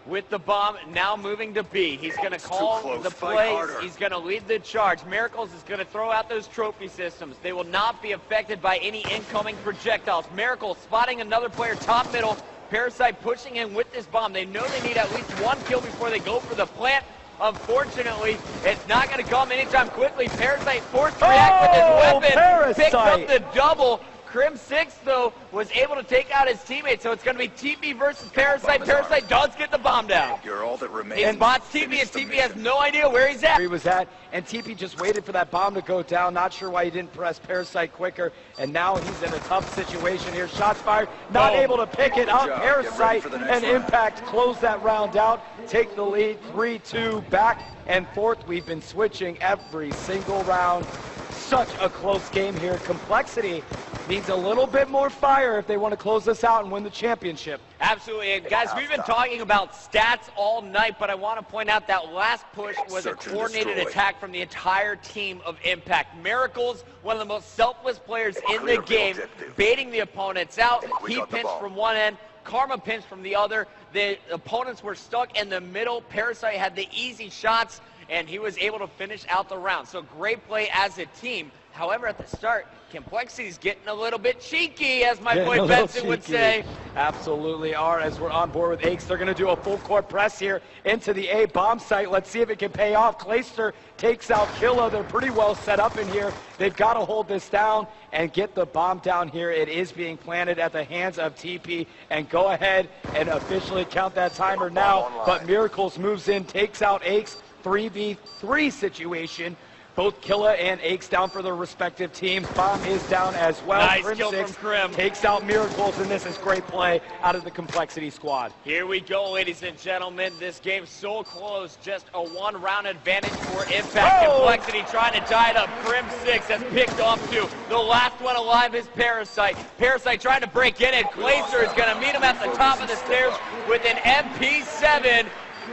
with the bomb, now moving to B. He's going to call the plays. He's going to lead the charge. Miracles is going to throw out those trophy systems. They will not be affected by any incoming projectiles. Miracles spotting another player top middle. Parasite pushing in with this bomb. They know they need at least one kill before they go for the plant. Unfortunately, it's not going to come anytime quickly. Parasite forced to react with his weapon. Parasite Picks up the double. Crim6, though, was able to take out his teammate, so it's going to be TP versus Parasite. Parasite does get the bomb down. You're all that remains. He spots TP, and TP has no idea where he's at. He was at, and TP just waited for that bomb to go down. Not sure why he didn't press Parasite quicker, and now he's in a tough situation here. Shots fired, not able to pick it up. Parasite and Impact close that round out, take the lead, 3-2, back and forth. We've been switching every single round. Such a close game here. Complexity needs a little bit more fire if they want to close this out and win the championship. Absolutely. And guys, we've been talking about stats all night, but I want to point out that last push was a coordinated attack from the entire team of Impact. Miracles, one of the most selfless players in the game, baiting the opponents out. He pinched from one end. Karma pinched from the other. The opponents were stuck in the middle. Parasite had the easy shots, and he was able to finish out the round. So great play as a team. However, at the start, Complexity's getting a little bit cheeky, as my boy Benson would say. Absolutely are. As we're on board with Aches, they're going to do a full court press here into the A bomb site. Let's see if it can pay off. Clayster takes out Killa. They're pretty well set up in here. They've got to hold this down and get the bomb down here. It is being planted at the hands of TP. And go ahead and officially count that timer now. But Miracles moves in, takes out Aches. 3v3 situation. Both Killa and Aches down for their respective teams. Bomb is down as well. Nice kill from Krim. Takes out Miracles, and this is great play out of the Complexity squad. Here we go, ladies and gentlemen. This game's so close. Just a one-round advantage for Impact. Complexity trying to tie it up. Crim6 has picked off two. The last one alive is Parasite. Parasite trying to break in, and Glacier is going to meet him at the top of the stairs with an MP7.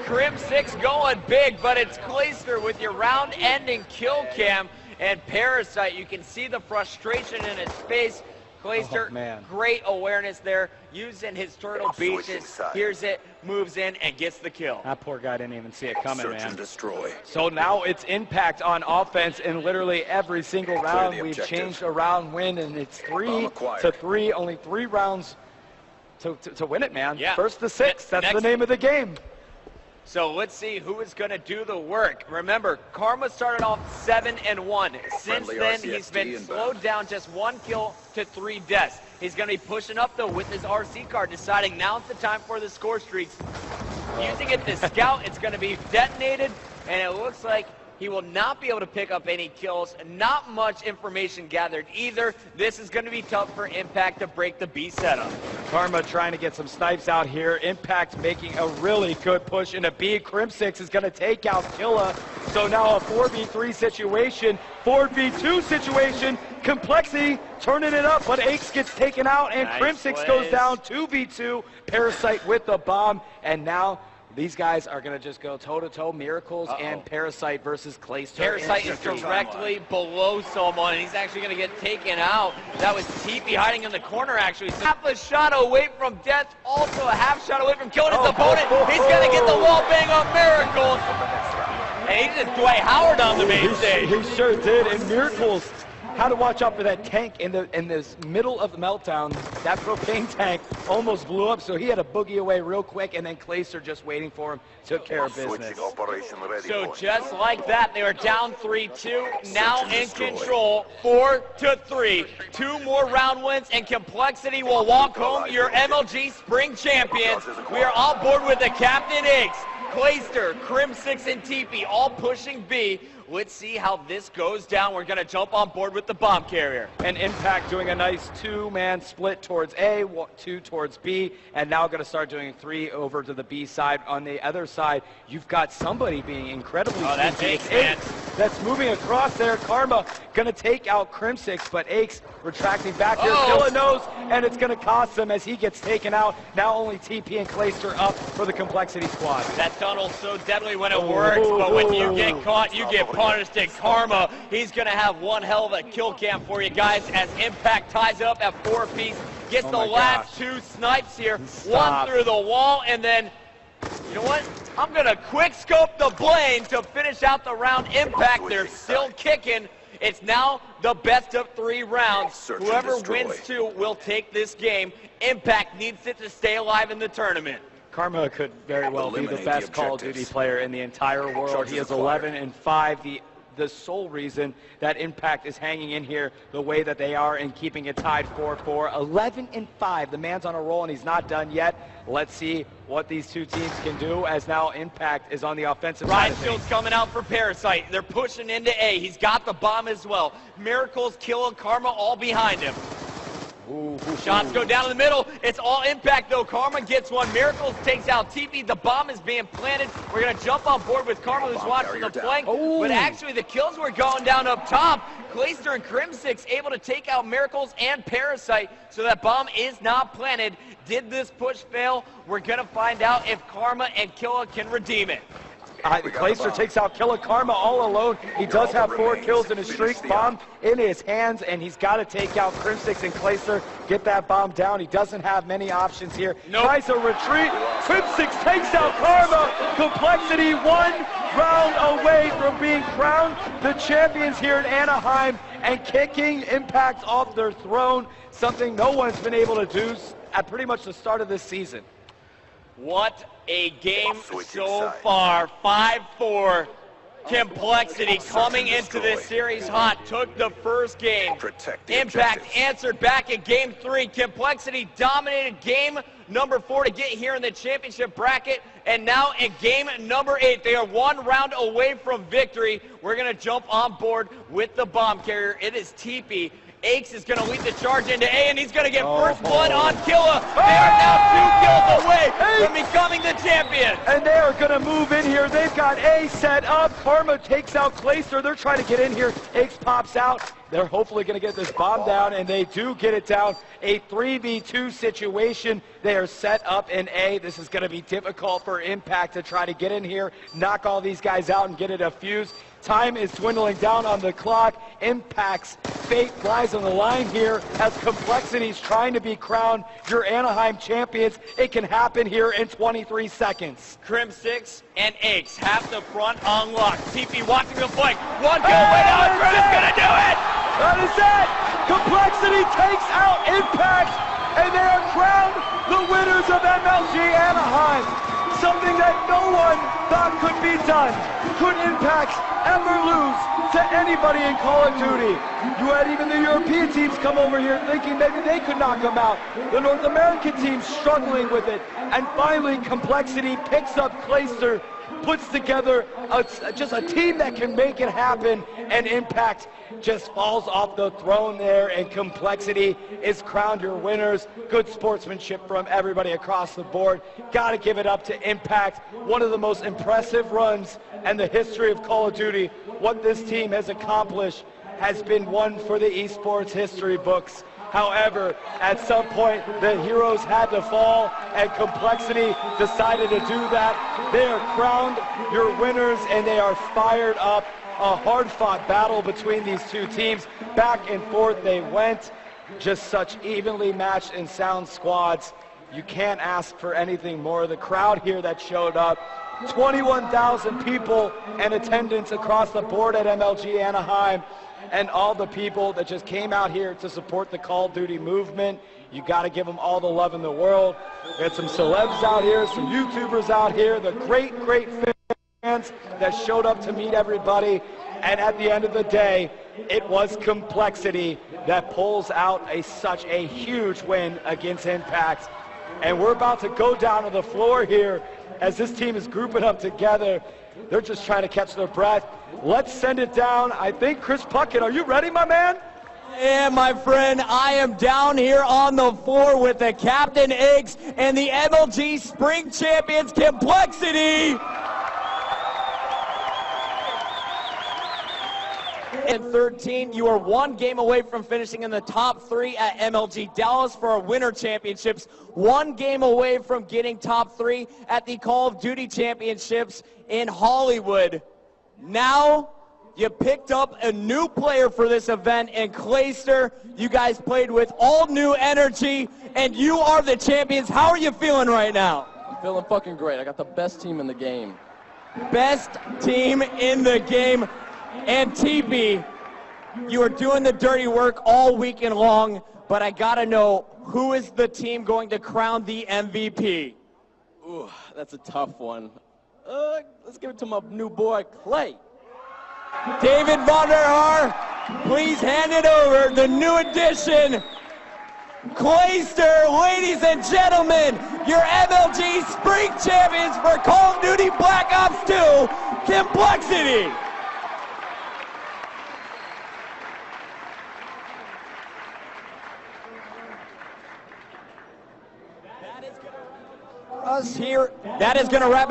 Crim6 going big, but it's Clayster with your round-ending kill cam. And Parasite, you can see the frustration in his face. Clayster, great awareness there, using his turtle beaches, hears it, moves in, and gets the kill. That poor guy didn't even see it coming, Search and destroy. So now it's Impact on offense in literally every single round. We've changed a round win, and it's 3-3, only 3 rounds to win it, man. Yeah. First to 6, that's the name of the game. So let's see who is going to do the work. Remember, Karma started off 7-1. Since then, he's been slowed down just 1 kill to 3 deaths. He's going to be pushing up, though, with his RC card, deciding now's the time for the score streaks. Using it to scout, it's going to be detonated, and it looks like he will not be able to pick up any kills. Not much information gathered either. This is going to be tough for Impact to break the B setup. Karma trying to get some snipes out here. Impact making a really good push into B. Crim6 is going to take out Killa. So now a 4v3 situation, 4v2 situation. Complexity turning it up, but Aches gets taken out, and Crim6 goes down 2v2. Parasite with the bomb, and now these guys are going to just go toe-to-toe, Miracles and Parasite versus Clayster. Parasite is directly below someone, and he's actually going to get taken out. That was TP hiding in the corner, actually. So half a shot away from death, also a half shot away from killing his opponent. He's going to get the wall bang on Miracles. And he just Dwight Howard on the main stage. He sure did, and Miracles how to watch out for that tank in this middle of the meltdown. That propane tank almost blew up, so he had to boogie away real quick, and then Clayster just waiting for him, took care of business. Switching operation ready. So boys. just like that, they are down 3-2, now in control, 4-3. 2 more round wins, and Complexity will walk home your MLG Spring Champions. We are on board with the Captain Iggs, Clayster, Crim6, and TP all pushing B. Let's see how this goes down. We're going to jump on board with the bomb carrier. And Impact doing a nice 2-man split towards A, 2 towards B, and now going to start doing 3 over to the B side. On the other side, you've got somebody being incredibly that's sneaky. Iggs, man. That's moving across there. Karma going to take out Crim6, but Iggs retracting back here. Oh. Killa knows, and it's going to cost him as he gets taken out. Now only TP and Clayster up for the Complexity squad. That tunnel's so deadly when it works, but when you get caught, you get punished. And Karma, he's going to have one hell of a kill cam for you guys as Impact ties it up at 4 apiece. Gets the last 2 snipes here. Stop. 1 through the wall, and then, you know what? I'm going to quick scope the Blaine to finish out the round. Impact, they're still kicking. It's now the best of 3 rounds. Search and Whoever destroy. wins 2 will take this game. Impact needs it to stay alive in the tournament. Karma could very well be the Eliminate best the Call of Duty objectives. player in the entire world. Charges He is acquired. 11-5. The sole reason that Impact is hanging in here the way that they are and keeping it tied 4-4. 11-5. The man's on a roll and he's not done yet. Let's see what these 2 teams can do as now Impact is on the offensive side Ryan of Shield's things. coming out for Parasite. They're pushing into A. He's got the bomb as well. Miracles, Killa, Karma all behind him. Shots go down in the middle. It's all Impact, though. Karma gets one. Miracles takes out TP. The bomb is being planted. We're going to jump on board with Karma, who's watching the flank. But actually, the kills were going down up top. Clayster and Crim6 able to take out Miracles and Parasite, so that bomb is not planted. Did this push fail? We're going to find out if Karma and Killa can redeem it. Clayster takes out Killa. Karma all alone. He does have 4 kills in his streak. Bomb in his hands, and he's got to take out Crim6 and Clayster. Get that bomb down. He doesn't have many options here. Nope. Tries a retreat. Crim6 takes out Karma. Complexity 1 round away from being crowned the champions here in Anaheim and kicking Impact off their throne. Something no one's been able to do at pretty much the start of this season. What a game Switching so sides. far. 5-4. Complexity coming into this series hot. Took the first game. Protect the Impact objectives. answered back in game 3. Complexity dominated game number 4 to get here in the championship bracket. And now in game number 8, they are 1 round away from victory. We're going to jump on board with the bomb carrier. It is TP. Iggs is going to lead the charge into A, and he's going to get first blood on Killa. They are now 2 kills away from becoming the champion. And they are going to move in here. They've got A set up. Karma takes out Clayster. They're trying to get in here. Iggs pops out. They're hopefully going to get this bomb down, and they do get it down. A 3v2 situation. They are set up in A. This is going to be difficult for Impact to try to get in here, knock all these guys out, and get it a fuse. Time is dwindling down on the clock. Impact's fate lies on the line here as Complexity's trying to be crowned your Anaheim champions. It can happen here in 23 seconds. Crim6 and Iggs have the front unlocked. TP watching the flank. 1 kill away now, and Crim is going to do it! That is it! Complexity takes out Impact, and they are crowned the winners of MLG Anaheim. Something that no one thought could be done. Could Impact ever lose to anybody in Call of Duty? You had even the European teams come over here thinking maybe they could knock them out. The North American team struggling with it. And finally, Complexity picks up Clayster, puts together just a team that can make it happen, and Impact just falls off the throne there, and Complexity is crowned your winners. Good sportsmanship from everybody across the board. Got to give it up to Impact. One of the most impressive runs in the history of Call of Duty. What this team has accomplished has been one for the esports history books. However, at some point, the heroes had to fall, and Complexity decided to do that. They are crowned your winners, and they are fired up. A hard-fought battle between these 2 teams. Back and forth they went. Just such evenly matched and sound squads. You can't ask for anything more. The crowd here that showed up 21,000 people in attendance across the board at MLG Anaheim, and all the people that just came out here to support the Call of Duty movement. You got to give them all the love in the world. We had some celebs out here, some YouTubers out here, the great fans that showed up to meet everybody. And at the end of the day, it was Complexity that pulls out such a huge win against Impact. And we're about to go down to the floor here as this team is grouping up together. They're just trying to catch their breath. Let's send it down. I think Chris Puckett, are you ready, my man? And my friend, I am down here on the floor with the Captain Eggs and the MLG Spring Champions Complexity. In 13, you are one game away from finishing in the top 3 at MLG Dallas for our Winter Championships. One game away from getting top 3 at the Call of Duty Championships in Hollywood. Now, you picked up a new player for this event in Clayster. You guys played with all new energy, and you are the champions. How are you feeling right now? I'm feeling fucking great. I got the best team in the game. Best team in the game. And TB, you are doing the dirty work all weekend long, but I gotta know, who is the team going to crown the MVP? Ooh, that's a tough one. Let's give it to my new boy, Clay. David Von der Haar, please hand it over, the new addition, Clayster. Ladies and gentlemen, your MLG Spring Champions for Call of Duty Black Ops 2, Complexity. That is going to wrap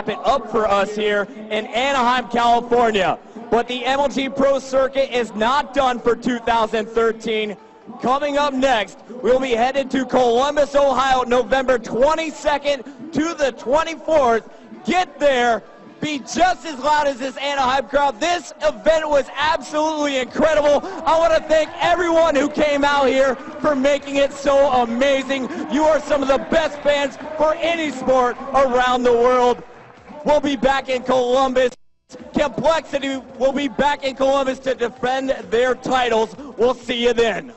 it up for us here in Anaheim, California. But the MLG Pro Circuit is not done for 2013. Coming up next, we'll be headed to Columbus, Ohio, November 22nd to the 24th. Get there. Be just as loud as this Anaheim crowd. This event was absolutely incredible. I want to thank everyone who came out here for making it so amazing. You are some of the best fans for any sport around the world. We'll be back in Columbus. Complexity will be back in Columbus to defend their titles. We'll see you then.